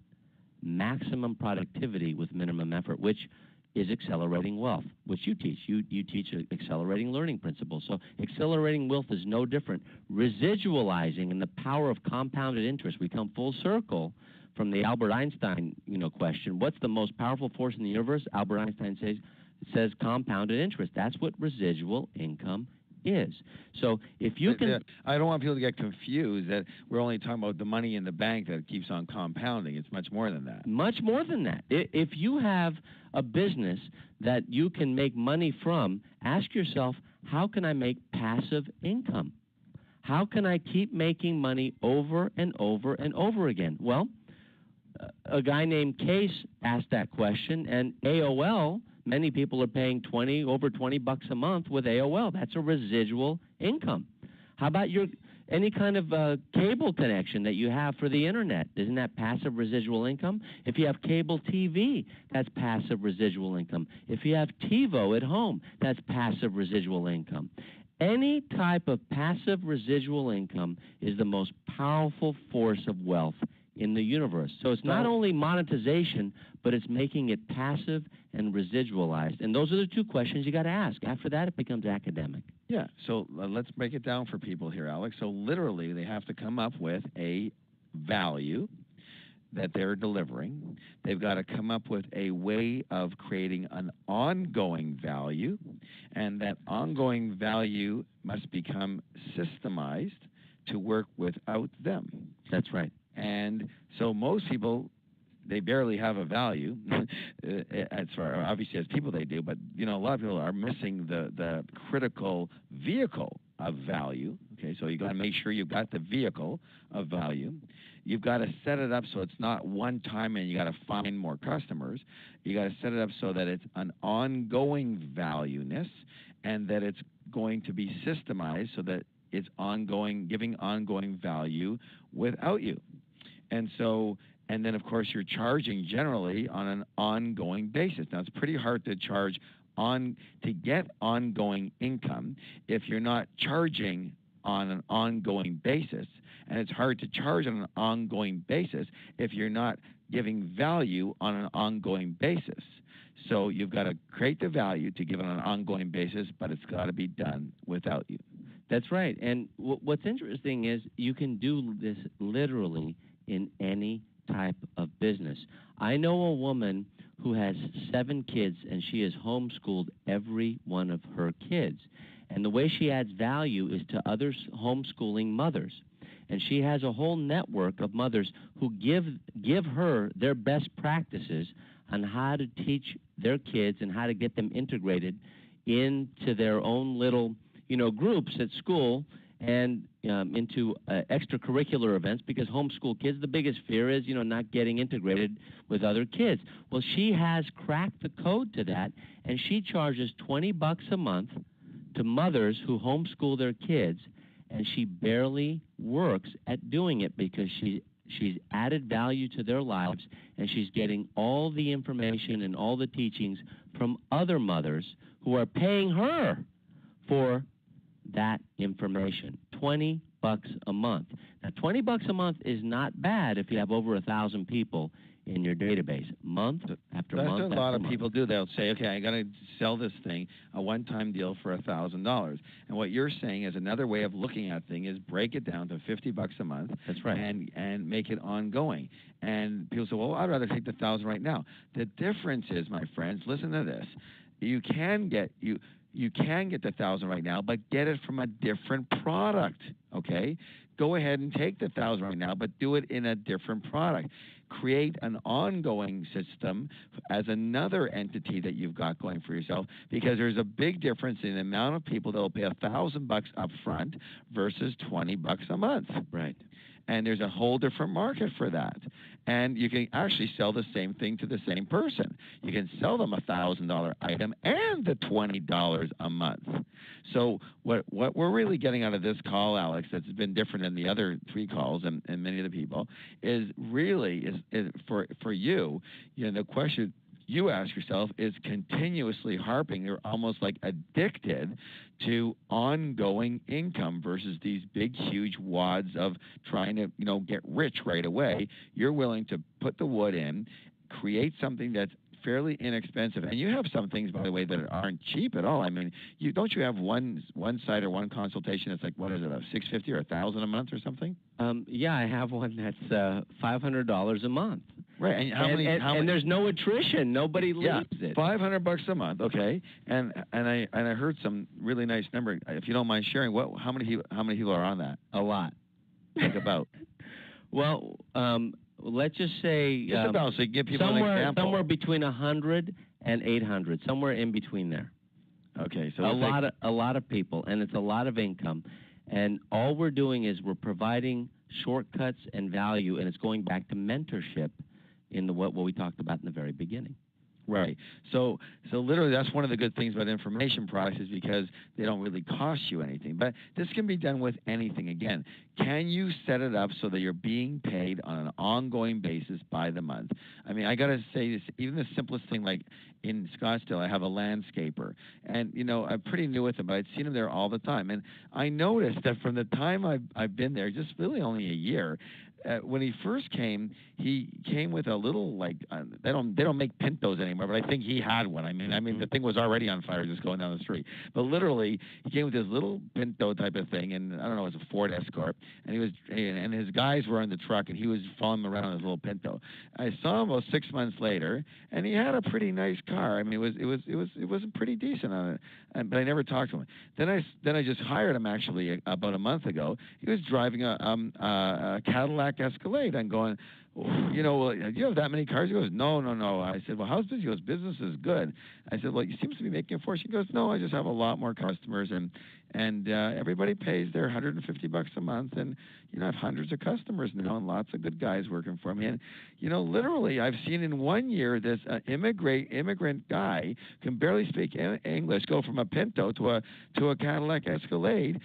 Maximum productivity with minimum effort, which is accelerating wealth, which you teach. You teach accelerating learning principles. So accelerating wealth is no different. Residualizing and the power of compounded interest. We come full circle from the Albert Einstein question. What's the most powerful force in the universe? Albert Einstein says compounded interest. That's what residual income is. So if you can... I don't want people to get confused that we're only talking about the money in the bank that keeps on compounding. It's much more than that. Much more than that. If you have a business that you can make money from, ask yourself, how can I make passive income? How can I keep making money over and over and over again? Well, a guy named Case asked that question, and AOL... Many people are paying over $20 a month with AOL. That's a residual income. How about any kind of cable connection that you have for the internet? Isn't that passive residual income? If you have cable TV, that's passive residual income. If you have TiVo at home, that's passive residual income. Any type of passive residual income is the most powerful force of wealth in the universe. So it's not only monetization, but it's making it passive and residualized. And those are the two questions you got to ask. After that, it becomes academic. Yeah. So let's break it down for people here, Alex. So literally, they have to come up with a value that they're delivering. They've got to come up with a way of creating an ongoing value, and that ongoing value must become systemized to work without them. That's right. And so most people, they barely have a value. As far, obviously, as people they do, but a lot of people are missing the critical vehicle of value. Okay, so you got to make sure you've got the vehicle of value. You've got to set it up so it's not one time and you got to find more customers. You got to set it up so that it's an ongoing valueness, and that it's going to be systemized so that it's ongoing, giving ongoing value without you. And so, and then of course you're charging generally on an ongoing basis. Now it's pretty hard to charge to get ongoing income if you're not charging on an ongoing basis. And it's hard to charge on an ongoing basis if you're not giving value on an ongoing basis. So you've got to create the value to give it on an ongoing basis, but it's got to be done without you. That's right. And what's interesting is you can do this literally in any type of business. I know a woman who has 7 kids, and she has homeschooled every one of her kids. And the way she adds value is to other homeschooling mothers. And she has a whole network of mothers who give her their best practices on how to teach their kids and how to get them integrated into their own little, groups at school and into extracurricular events, because homeschool kids, the biggest fear is, not getting integrated with other kids. Well, she has cracked the code to that, and she charges $20 a month to mothers who homeschool their kids, and she barely works at doing it because she's added value to their lives, and she's getting all the information and all the teachings from other mothers who are paying her for that information. $20 a month. Now, $20 a month is not bad if you have over 1,000 people in your database, month after month. That's a lot of people do. They'll say, okay, I got to sell this thing, a one-time deal for $1,000. And what you're saying is another way of looking at thing is break it down to $50 a month. That's right. And make it ongoing. And people say, well, I'd rather take the 1,000 right now. The difference is, my friends, listen to this. You can get the 1,000 right now, but get it from a different product. Okay, go ahead and take the 1,000 right now, but do it in a different product. Create an ongoing system as another entity that you've got going for yourself, because there's a big difference in the amount of people that will pay $1,000 up front versus $20 a month. Right. And there's a whole different market for that. And you can actually sell the same thing to the same person. You can sell them a $1,000 item and the $20 a month. So what we're really getting out of this call, Alex, that's been different than the other 3 calls and many of the people, is really for you, the question you ask yourself is continuously harping. You're almost like addicted to ongoing income versus these big, huge wads of trying to, get rich right away. You're willing to put the wood in, create something that's fairly inexpensive. And you have some things, by the way, that aren't cheap at all. I mean, don't you have one site or one consultation that's like, what is it, $650 or $1,000 a month or something? Yeah, I have one that's $500 a month. Right, and how many? And there's no attrition. Nobody leaves it. $500 a month, okay. And I heard some really nice number. If you don't mind sharing, how many people are on that? A lot. Think about. Well, let's just say just about, so you give people an example. Somewhere between 100 and 800, somewhere in between there. Okay, so a lot of people, and it's a lot of income, and all we're doing is we're providing shortcuts and value, and it's going back to mentorship in what we talked about in the very beginning. Right. So literally that's one of the good things about information products is because they don't really cost you anything. But this can be done with anything. Again, can you set it up so that you're being paid on an ongoing basis by the month? I mean, I got to say this, even the simplest thing, like in Scottsdale, I have a landscaper. And, I'm pretty new with him, but I'd seen him there all the time. And I noticed that from the time I've been there, just really only a year, when he first came, he came with a little, like, they don't make Pintos anymore, but I think he had one. I mean, the thing was already on fire just going down the street. But literally, he came with this little Pinto type of thing, and I don't know, it was a Ford Escort, and his guys were in the truck, and he was following them around in his little Pinto. I saw him about 6 months later, and he had a pretty nice car. I mean, it was pretty decent on it, but I never talked to him. Then I just hired him actually about a month ago. He was driving a Cadillac Escalade. I'm going, do you have that many cars? He goes, no. I said, well, how's business? He goes, business is good. I said, well, you seems to be making a fortune. He goes, no, I just have a lot more customers, and everybody pays their $150 a month, and I have hundreds of customers now, and lots of good guys working for me. And literally, I've seen in 1 year this immigrant guy can barely speak English go from a Pinto to a Cadillac Escalade,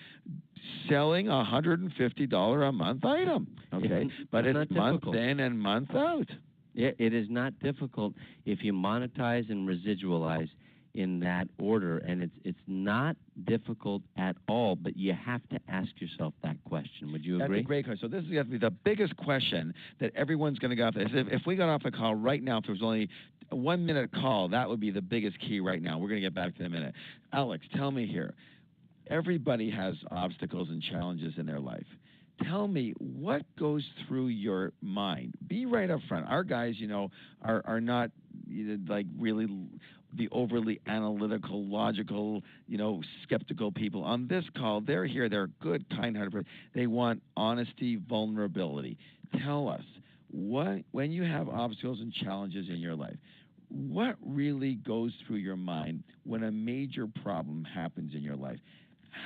selling a $150 a month item. Okay, but it's month in and month out. Yeah, it is not difficult if you monetize and residualize in that order, and it's not difficult at all, but you have to ask yourself that question. Would you agree? That's a great question. So this is going to be the biggest question that everyone's going to get off this. If we got off the call right now, if there was only a 1 minute call, that would be the biggest key right now. We're going to get back to that in a minute. Alex, tell me here. Everybody has obstacles and challenges in their life. Tell me, what goes through your mind? Be right up front. Our guys, are not like really the overly analytical, logical, skeptical people. On this call, they're here. They're good, kind-hearted. They want honesty, vulnerability. Tell us, when you have obstacles and challenges in your life, what really goes through your mind when a major problem happens in your life?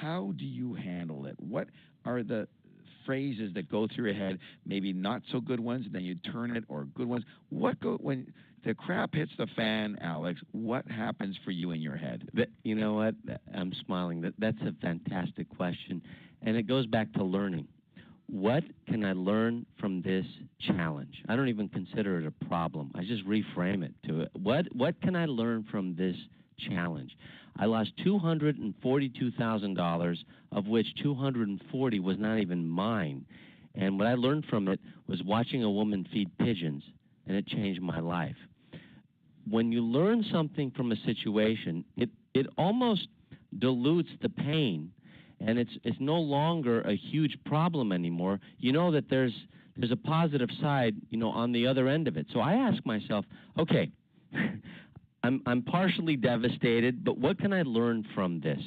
How do you handle it? What are the phrases that go through your head, maybe not so good ones, and then you turn it, or good ones? When the crap hits the fan, Alex, what happens for you in your head? You know what? I'm smiling. That's a fantastic question, and it goes back to learning. What can I learn from this challenge? I don't even consider it a problem. I just reframe it to it. What can I learn from this challenge? I lost $242,000, of which $240 was not even mine. And what I learned from it was watching a woman feed pigeons, and it changed my life. When you learn something from a situation, it almost dilutes the pain, and it's no longer a huge problem anymore. You know that there's a positive side, on the other end of it. So I ask myself, okay, I'm partially devastated, but what can I learn from this?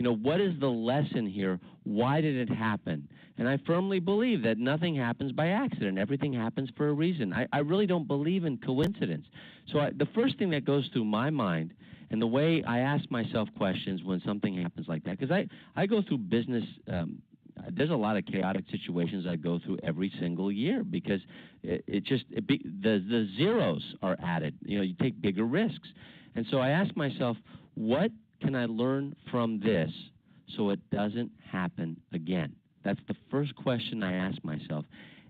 What is the lesson here? Why did it happen? And I firmly believe that nothing happens by accident. Everything happens for a reason. I really don't believe in coincidence. So the first thing that goes through my mind, and the way I ask myself questions when something happens like that, because I go through business, there's a lot of chaotic situations I go through every single year, because the zeros are added. You take bigger risks. And so I ask myself, what can I learn from this so it doesn't happen again? That's the first question I ask myself.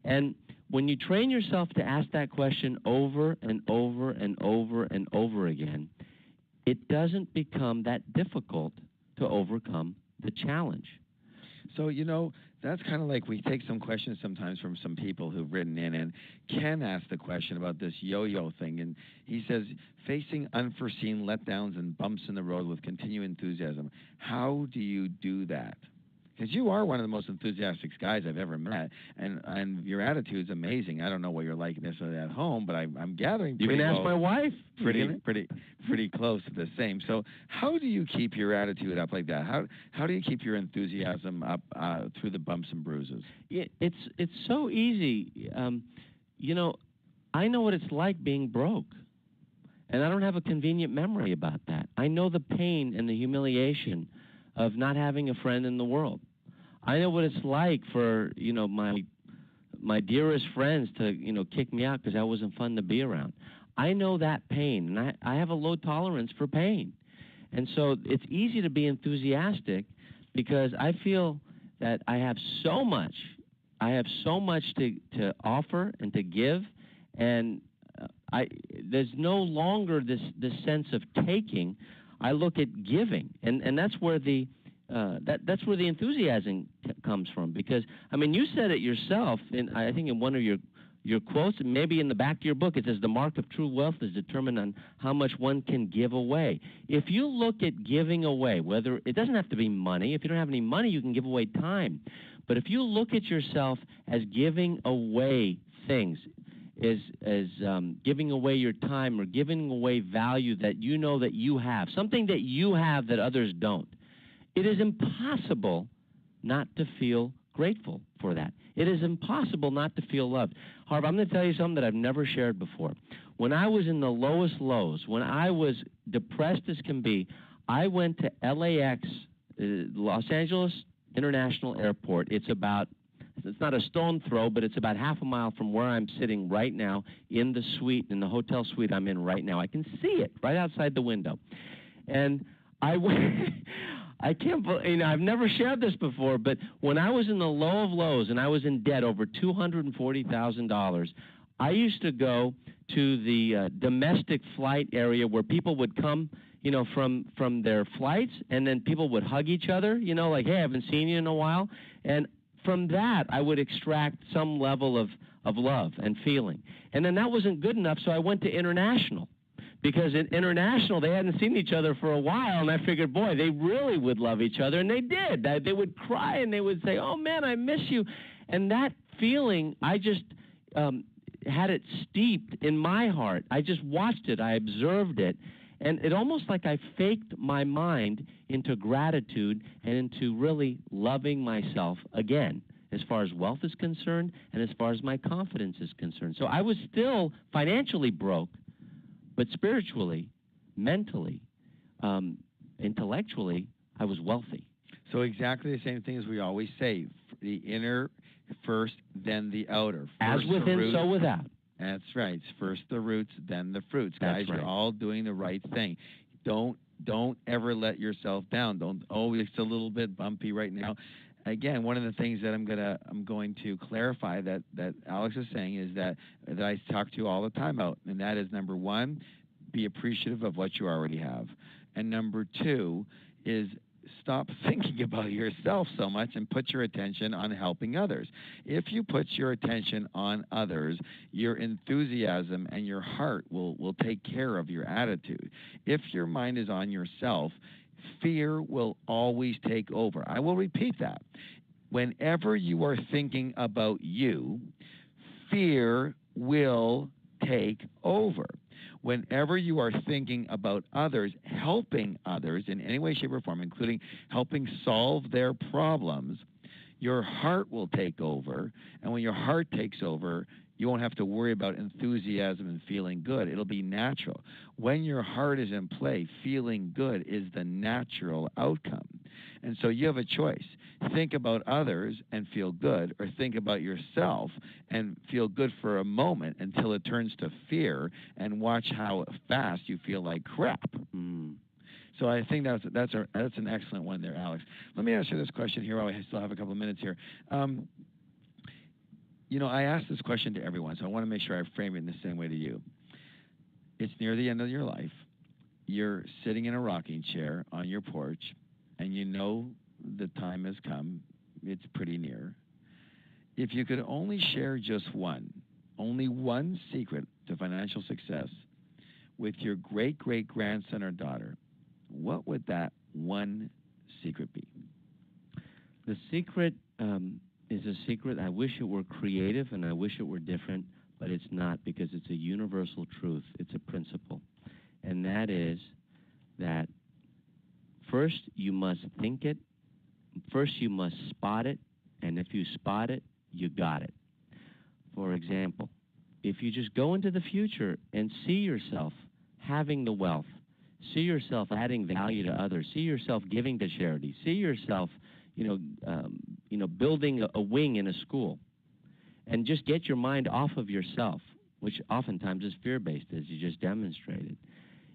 And when you train yourself to ask that question over and over and over and over again, it doesn't become that difficult to overcome the challenge. So, that's kind of like we take some questions sometimes from some people who've written in, and Ken asked the question about this yo-yo thing, and he says, facing unforeseen letdowns and bumps in the road with continued enthusiasm, how do you do that? Because you are one of the most enthusiastic guys I've ever met, and your attitude's amazing. I don't know what you're like necessarily at home, but I'm gathering you can ask my wife. Pretty close to the same. So how do you keep your attitude up like that? How do you keep your enthusiasm up through the bumps and bruises? It's so easy. I know what it's like being broke, and I don't have a convenient memory about that. I know the pain and the humiliation of not having a friend in the world. I know what it's like for, my dearest friends to, kick me out because I wasn't fun to be around. I know that pain, and I have a low tolerance for pain. And so it's easy to be enthusiastic because I feel that I have so much to offer and to give, and there's no longer this sense of taking. I look at giving, and that's where the enthusiasm comes from. Because you said it yourself, I think in one of your quotes, and maybe in the back of your book, it says the mark of true wealth is determined on how much one can give away. If you look at giving away, whether it doesn't have to be money. If you don't have any money, you can give away time. But if you look at yourself as giving away things, is giving away your time or giving away value that you know that you have, something that you have that others don't, it is impossible not to feel grateful for that. It is impossible not to feel loved. Harv, I'm going to tell you something that I've never shared before. When I was in the lowest lows, when I was depressed as can be, I went to LAX, Los Angeles International Airport. It's not a stone throw, but it's about half a mile from where I'm sitting right now in the suite, in the hotel suite I'm in right now. I can see it right outside the window. And I can't believe, I've never shared this before, but when I was in the low of lows and I was in debt over $240,000, I used to go to the domestic flight area where people would come from their flights, and then people would hug each other, like, hey, I haven't seen you in a while. And from that, I would extract some level of love and feeling. And then that wasn't good enough, so I went to international. Because in international, they hadn't seen each other for a while, and I figured, boy, they really would love each other, and they did. They would cry, and they would say, oh, man, I miss you. And that feeling, I just had it steeped in my heart. I just watched it. I observed it. And it almost like I faked my mind into gratitude and into really loving myself again, as far as wealth is concerned and as far as my confidence is concerned. So I was still financially broke, but spiritually, mentally, intellectually, I was wealthy. So exactly the same thing as we always say, the inner first, then the outer. First as within, so without. That's right. It's first the roots, then the fruits. That's Guys, right. You're all doing the right thing. Don't ever let yourself down. Don't, oh, it's a little bit bumpy right now. Again, one of the things that I'm going to clarify that Alex is saying is that I talk to you all the time about, and that is, number one, be appreciative of what you already have, and number two is stop thinking about yourself so much and put your attention on helping others. If you put your attention on others, your enthusiasm and your heart will take care of your attitude. If your mind is on yourself, fear will always take over. I will repeat that. Whenever you are thinking about you, fear will take over. Whenever you are thinking about others, helping others in any way, shape, or form, including helping solve their problems, your heart will take over. And when your heart takes over, you won't have to worry about enthusiasm and feeling good. It'll be natural. When your heart is in play, feeling good is the natural outcome. And so you have a choice. Think about others and feel good, or think about yourself and feel good for a moment until it turns to fear, and watch how fast you feel like crap. So I think that's an excellent one there, Alex. Let me ask you this question here while we still have a couple of minutes here. I ask this question to everyone, so I want to make sure I frame it in the same way to you. It's near the end of your life. You're sitting in a rocking chair on your porch, and you know the time has come. It's pretty near. If you could only share just only one secret to financial success with your great-great-grandson or daughter, what would that one secret be? The secret is a secret. I wish it were creative and I wish it were different, but it's not, because it's a universal truth. It's a principle. And that is that first you must think it, first you must spot it, and if you spot it, you got it. For example, if you just go into the future and see yourself having the wealth, see yourself adding value to others, see yourself giving to charity, see yourself building a wing in a school, and just get your mind off of yourself, which oftentimes is fear-based, as you just demonstrated.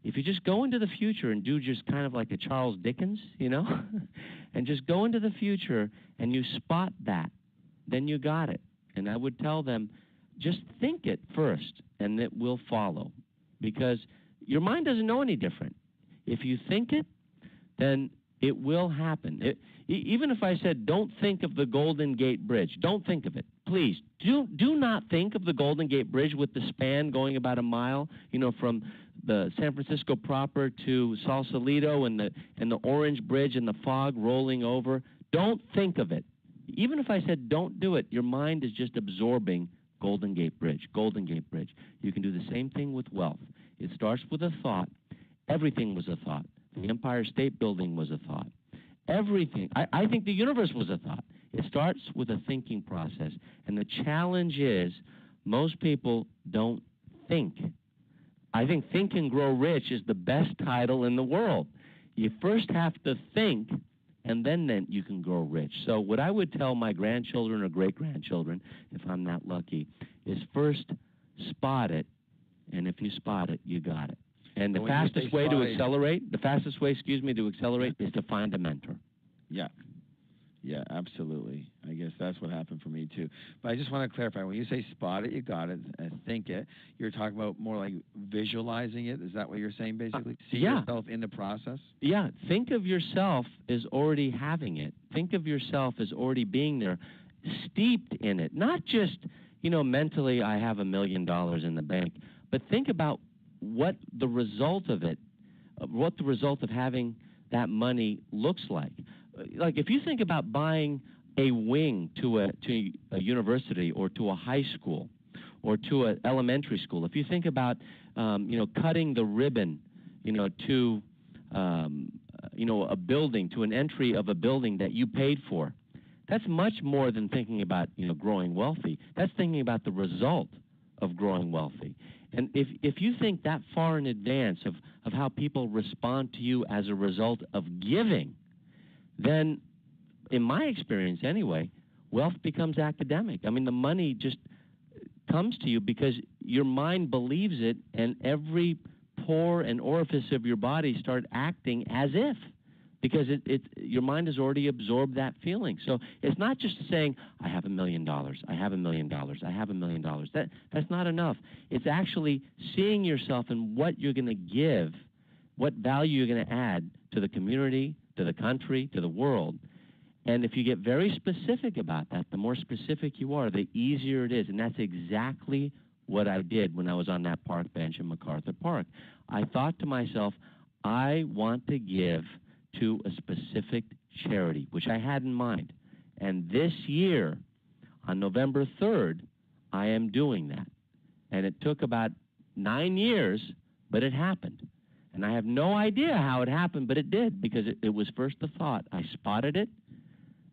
If you just go into the future and do just kind of like a Charles Dickens, and just go into the future and you spot that, then you got it. And I would tell them, just think it first, and it will follow, because your mind doesn't know any different. If you think it, then it will happen. Even if I said, don't think of the Golden Gate Bridge, don't think of it. Please, do not think of the Golden Gate Bridge with the span going about a mile, from the San Francisco proper to Sausalito, and the Orange Bridge and the fog rolling over. Don't think of it. Even if I said don't do it, your mind is just absorbing Golden Gate Bridge, Golden Gate Bridge. You can do the same thing with wealth. It starts with a thought. Everything was a thought. The Empire State Building was a thought. Everything. I think the universe was a thought. It starts with a thinking process. And the challenge is most people don't think. I think Think and Grow Rich is the best title in the world. You first have to think, and then you can grow rich. So what I would tell my grandchildren or great-grandchildren, if I'm not lucky, is first spot it, and if you spot it, you got it. And the fastest way to accelerate, is to find a mentor. Yeah. Yeah, absolutely. I guess that's what happened for me too. But I just want to clarify, when you say spot it, you got it, think it, you're talking about more like visualizing it. Is that what you're saying basically? See yourself in the process? Yeah, think of yourself as already having it. Think of yourself as already being there, steeped in it. Not just, mentally I have $1 million in the bank, but think about what the result of it, what the result of having that money looks like. Like if you think about buying a wing to a university or to a high school or to an elementary school, if you think about cutting the ribbon, to a building, to an entry of a building that you paid for, that's much more than thinking about growing wealthy. That's thinking about the result of growing wealthy. And if you think that far in advance of how people respond to you as a result of giving, then, in my experience anyway, wealth becomes academic. I mean, the money just comes to you because your mind believes it, and every pore and orifice of your body start acting as if, because your mind has already absorbed that feeling. So it's not just saying, I have $1 million, I have $1 million, I have $1 million. That's not enough. It's actually seeing yourself and what you're going to give, what value you're going to add to the community, to the country, to the world. And if you get very specific about that, the more specific you are, the easier it is. And that's exactly what I did when I was on that park bench in MacArthur Park. I thought to myself, I want to give to a specific charity, which I had in mind. And this year, on November 3rd, I am doing that. And it took about 9 years, but it happened. And I have no idea how it happened, but it did, because it was first a thought. I spotted it,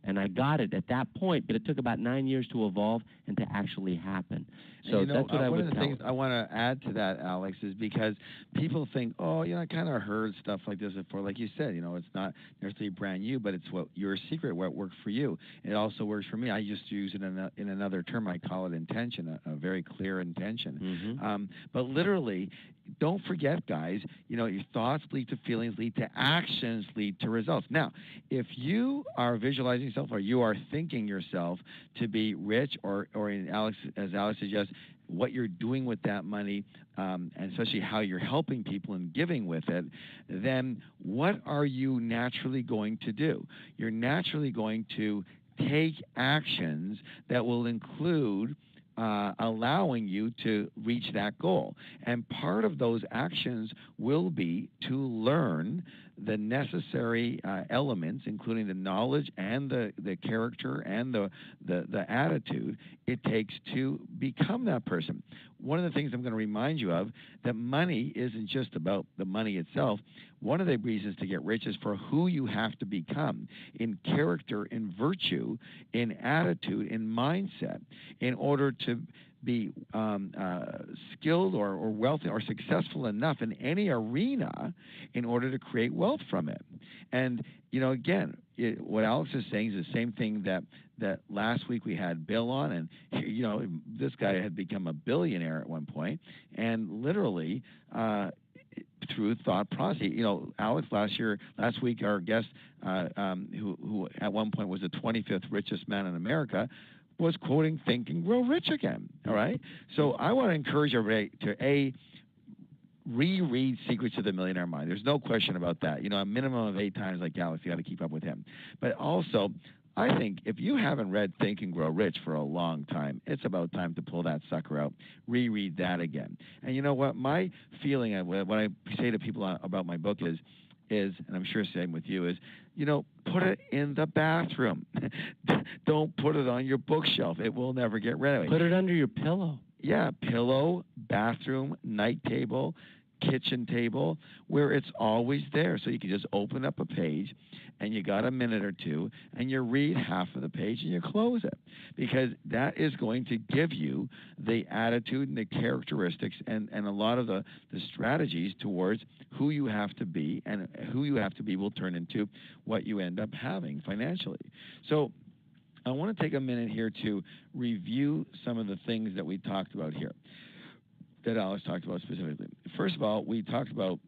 and I got it at that point, but it took about 9 years to evolve and to actually happen. So that's what I would tell. One of the things I want to add to that, Alex, is because people think, I kind of heard stuff like this before. Like you said, it's not necessarily brand new, but it's what your secret, what worked for you. It also works for me. I used to use it in another term. I call it intention, a very clear intention. Mm-hmm. But literally, don't forget, guys, your thoughts lead to feelings, lead to actions, lead to results. Now, if you are visualizing yourself, or you are thinking yourself to be rich, or as Alex suggests, what you're doing with that money, and especially how you're helping people and giving with it, then what are you naturally going to do? You're naturally going to take actions that will include allowing you to reach that goal. And part of those actions will be to learn the necessary elements, including the knowledge and the character and the attitude it takes to become that person. One of the things I'm going to remind you of, that money isn't just about the money itself. One of the reasons to get rich is for who you have to become in character, in virtue, in attitude, in mindset, in order to be skilled or wealthy or successful enough in any arena in order to create wealth from it. And, again, what Alex is saying is the same thing that last week we had Bill on, and, this guy had become a billionaire at one point, and literally through thought process. Alex, last week, our guest, who at one point was the 25th richest man in America, was quoting Think and Grow Rich again, all right? So I want to encourage everybody to, reread Secrets of the Millionaire Mind. There's no question about that. A minimum of 8 times, like Alex, you got to keep up with him. But also, I think if you haven't read Think and Grow Rich for a long time, it's about time to pull that sucker out, reread that again. And you know what? My feeling, what I say to people about my book is, and I'm sure same with you, is, put it in the bathroom. Don't put it on your bookshelf. It will never get rid of it. Put it under your pillow. Yeah, pillow, bathroom, night table, kitchen table, where it's always there. So you can just open up a page, and you got a minute or two, and you read half of the page, and you close it. Because that is going to give you the attitude and the characteristics and a lot of the strategies towards who you have to be, and who you have to be will turn into what you end up having financially. So I want to take a minute here to review some of the things that we talked about here, that Alex talked about specifically. First of all, we talked about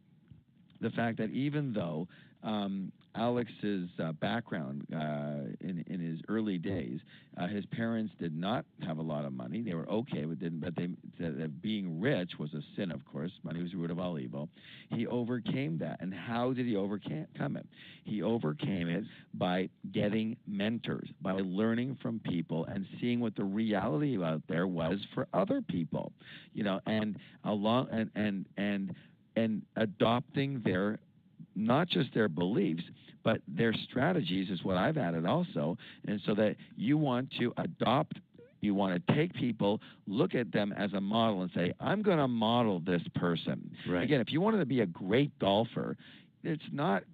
the fact that even though Alex's background in his early days, his parents did not have a lot of money. They were okay, but they said that being rich was a sin, of course. Money was the root of all evil. He overcame that. And how did he overcome it? He overcame it by getting mentors, by learning from people and seeing what the reality out there was for other people, and adopting their, not just their beliefs, but their strategies is what I've added also. And so that you want to adopt, you want to take people, look at them as a model and say, I'm going to model this person. Right. Again, if you wanted to be a great golfer, it's not,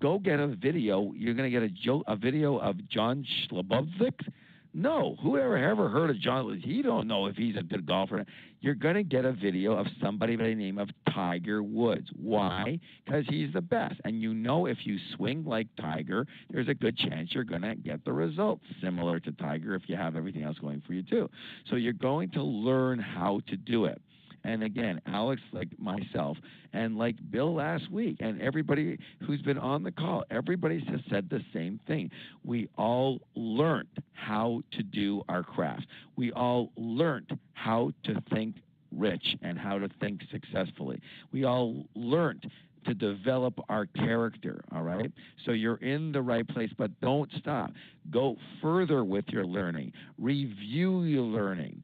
go get a video. You're going to get a video of John Schlabowitz. No, whoever ever heard of John? He don't know if he's a good golfer. You're going to get a video of somebody by the name of Tiger Woods. Why? Because he's the best. And if you swing like Tiger, there's a good chance you're going to get the results similar to Tiger if you have everything else going for you too. So you're going to learn how to do it. And again, Alex, like myself, and like Bill last week, and everybody who's been on the call, everybody has said the same thing. We all learned how to do our craft. We all learned how to think rich and how to think successfully. We all learned to develop our character, all right? So you're in the right place, but don't stop. Go further with your learning. Review your learning.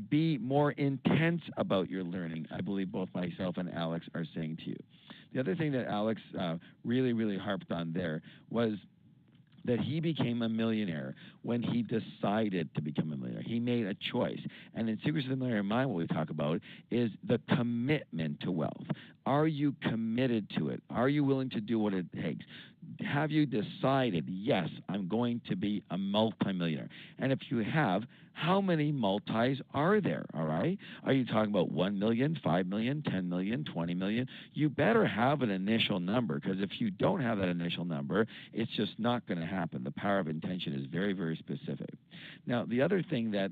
Be more intense about your learning, I believe both myself and Alex are saying to you. The other thing that Alex really, really harped on there was that he became a millionaire when he decided to become a millionaire. He made a choice. And in Secrets of the Millionaire Mind, what we talk about is the commitment to wealth. Are you committed to it? Are you willing to do what it takes? Have you decided, yes, I'm going to be a multimillionaire? And if you have, how many multis are there, all right? Are you talking about 1 million, 5 million, 10 million, 20 million? You better have an initial number, because if you don't have that initial number, it's just not going to happen. The power of intention is very, very specific. Now, the other thing that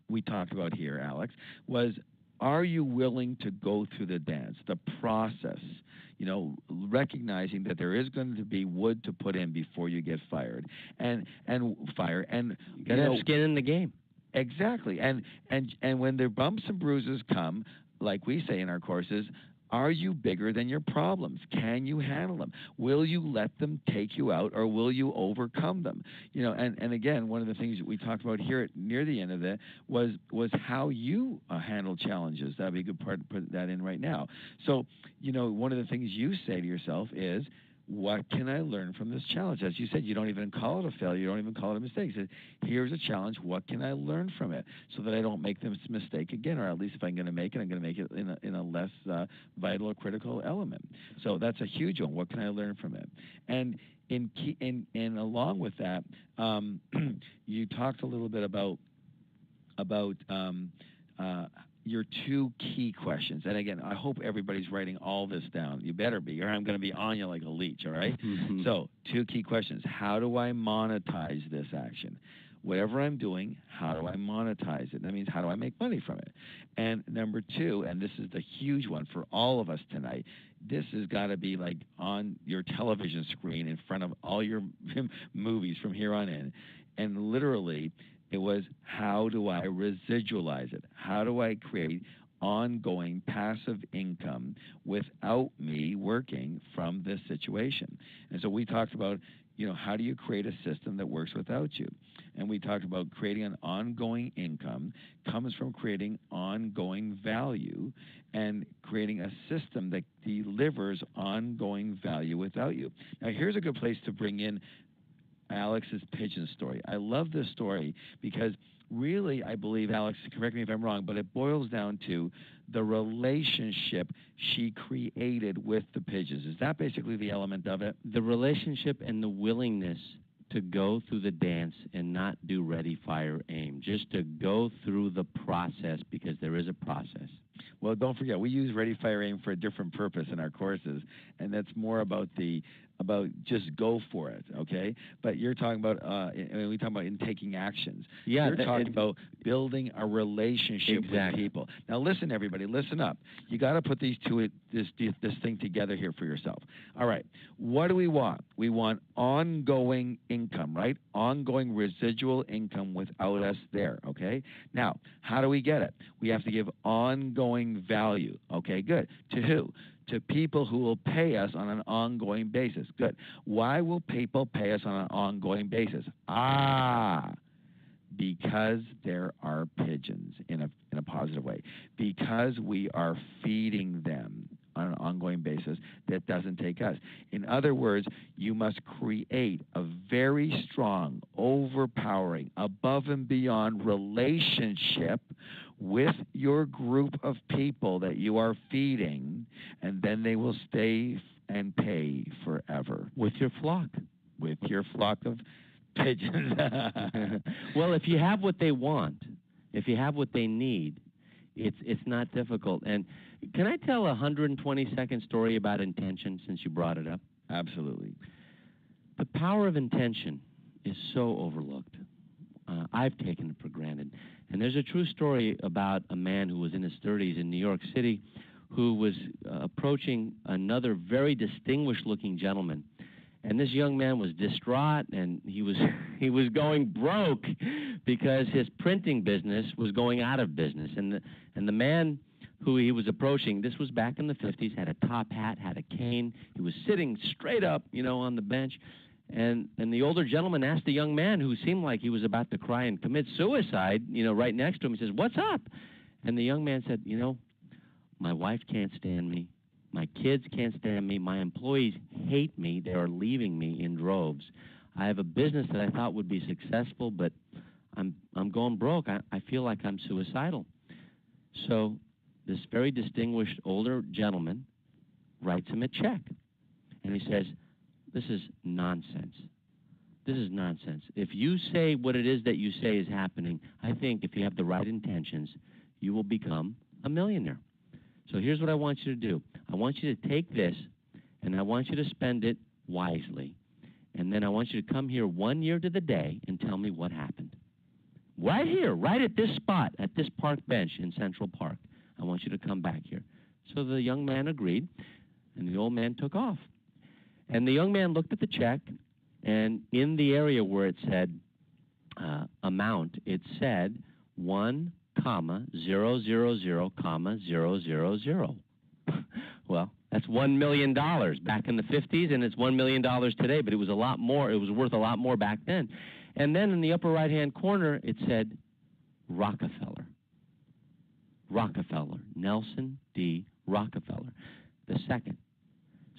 we talked about here, Alex, was, are you willing to go through the dance, the process, recognizing that there is going to be wood to put in before you get fired and fire. And you got to have skin in the game. Exactly. And when the bumps and bruises come, like we say in our courses, are you bigger than your problems? Can you handle them? Will you let them take you out, or will you overcome them? And again, one of the things that we talked about here near the end of it was how you handle challenges. That'd be a good part to put that in right now. So, one of the things you say to yourself is, what can I learn from this challenge? As you said, you don't even call it a failure. You don't even call it a mistake. You say, here's a challenge. What can I learn from it so that I don't make this mistake again? Or at least if I'm going to make it, I'm going to make it in a less vital or critical element. So that's a huge one. What can I learn from it? And along with that, you talked a little bit about your two key questions. And again, I hope everybody's writing all this down. You better be, or I'm going to be on you like a leech, all right? Mm-hmm. So, two key questions. How do I monetize this action? Whatever I'm doing, how do I monetize it? That means, how do I make money from it? And number two, and this is the huge one for all of us tonight, this has got to be like on your television screen in front of all your movies from here on in. And literally, it was, how do I residualize it? How do I create ongoing passive income without me working from this situation? And so we talked about, how do you create a system that works without you? And we talked about creating an ongoing income comes from creating ongoing value and creating a system that delivers ongoing value without you. Now, here's a good place to bring in Alex's pigeon story. I love this story because really, I believe, Alex, correct me if I'm wrong, but it boils down to the relationship she created with the pigeons. Is that basically the element of it? The relationship and the willingness to go through the dance and not do ready, fire, aim. Just to go through the process, because there is a process. Well, don't forget, we use Ready, Fire, Aim for a different purpose in our courses, and that's more about the just go for it, okay? But you're talking about we talk about in taking actions. Yeah, you're talking about building a relationship with people. Now listen, everybody, listen up. You got to put this thing together here for yourself. All right, what do we want? We want ongoing income, right? Ongoing residual income without us there, okay? Now, how do we get it? We have to give ongoing value. Okay, good. To who? To people who will pay us on an ongoing basis. Good. Why will people pay us on an ongoing basis? Because there are pigeons in a positive way. Because we are feeding them on an ongoing basis that doesn't take us. In other words, you must create a very strong, overpowering, above and beyond relationship with your group of people that you are feeding, and then they will stay and pay forever. With your flock. With your flock of pigeons. Well, if you have what they want, if you have what they need, it's not difficult. And can I tell a 120-second story about intention, since you brought it up? Absolutely. The power of intention is so overlooked. I've taken it for granted. And there's a true story about a man who was in his 30s in New York City who was approaching another very distinguished-looking gentleman. And this young man was distraught, and he was going broke because his printing business was going out of business. And the man who he was approaching, this was back in the 50s, had a top hat, had a cane. He was sitting straight up, on the bench. And the older gentleman asked the young man, who seemed like he was about to cry and commit suicide, right next to him. He says, "What's up?" And the young man said, "My wife can't stand me. My kids can't stand me. My employees hate me. They are leaving me in droves. I have a business that I thought would be successful, but I'm going broke. I feel like I'm suicidal." So this very distinguished older gentleman writes him a check. And he says, "This is nonsense. This is nonsense. If you say what it is that you say is happening, I think if you have the right intentions, you will become a millionaire. So here's what I want you to do. I want you to take this, and I want you to spend it wisely. And then I want you to come here 1 year to the day and tell me what happened. Right here, right at this spot, at this park bench in Central Park. I want you to come back here." So the young man agreed, and the old man took off. And the young man looked at the check, and in the area where it said amount, it said 1,000,000,000. Well, that's $1 million back in the 50s, and it's $1 million today, but it was a lot more. It was worth a lot more back then. And then in the upper right-hand corner, it said Rockefeller. Rockefeller, Nelson D. Rockefeller, the second.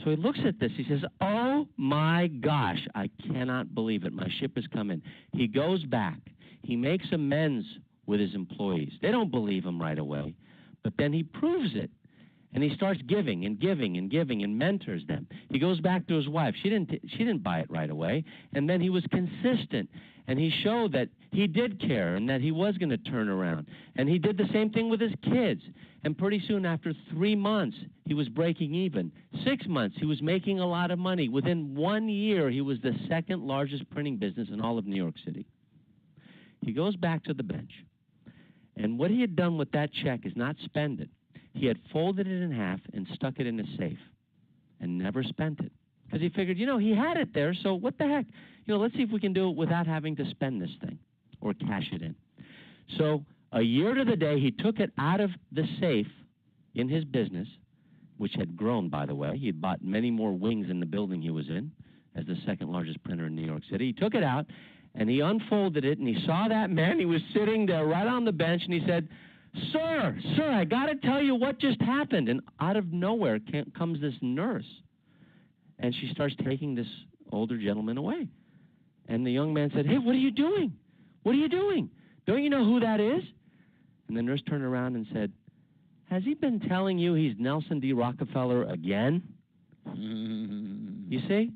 So he looks at this. He says, "Oh, my gosh, I cannot believe it. My ship has come in." He goes back. He makes amends with his employees. They don't believe him right away, but then he proves it. And he starts giving and giving and giving and mentors them. He goes back to his wife. She didn't buy it right away. And then he was consistent. And he showed that he did care and that he was going to turn around. And he did the same thing with his kids. And pretty soon, after 3 months, he was breaking even. 6 months, he was making a lot of money. Within 1 year, he was the second largest printing business in all of New York City. He goes back to the bench. And what he had done with that check is not spend it. He had folded it in half and stuck it in a safe and never spent it. Because he figured, he had it there, so what the heck? Let's see if we can do it without having to spend this thing or cash it in. So a year to the day, he took it out of the safe in his business, which had grown, by the way. He had bought many more wings in the building he was in as the second largest printer in New York City. He took it out, and he unfolded it, and he saw that man. He was sitting there right on the bench, and he said, Sir, I got to tell you what just happened." And out of nowhere comes this nurse. And she starts taking this older gentleman away. And the young man said, "Hey, what are you doing? What are you doing? Don't you know who that is?" And the nurse turned around and said, "Has he been telling you he's Nelson D. Rockefeller again?" You see?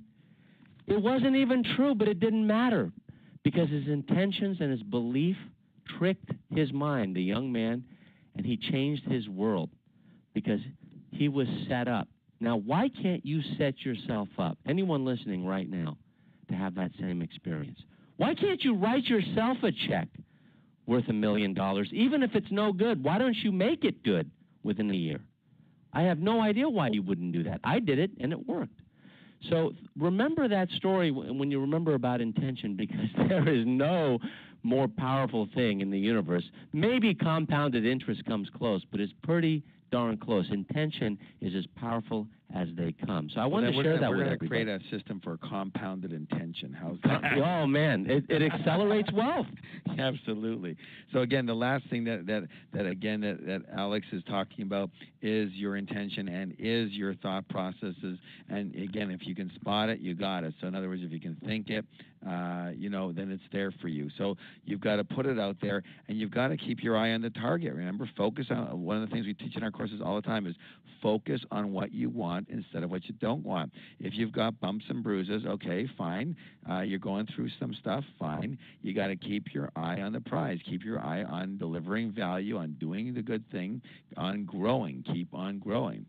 It wasn't even true, but it didn't matter. Because his intentions and his belief tricked his mind, the young man, and he changed his world because he was set up. Now, why can't you set yourself up, anyone listening right now, to have that same experience? Why can't you write yourself a check worth $1 million, even if it's no good? Why don't you make it good within a year? I have no idea why you wouldn't do that. I did it, and it worked. So remember that story when you remember about intention, because there is no more powerful thing in the universe. Maybe compounded interest comes close, but it's pretty darn close. Intention is as powerful as they come. So I wanted to share that with everybody. We're going to create a system for compounded intention. How's that? Oh, man, it accelerates wealth. Absolutely. So again, the last thing that Alex is talking about is your intention and is your thought processes. And again, if you can spot it, you got it. So in other words, if you can think it, then it's there for you. So you've got to put it out there, and you've got to keep your eye on the target. Remember, focus on one of the things we teach in our courses all the time is focus on what you want instead of what you don't want. If you've got bumps and bruises, okay, fine. You're going through some stuff, fine. You got to keep your eye on the prize. Keep your eye on delivering value, on doing the good thing, on growing. Keep on growing.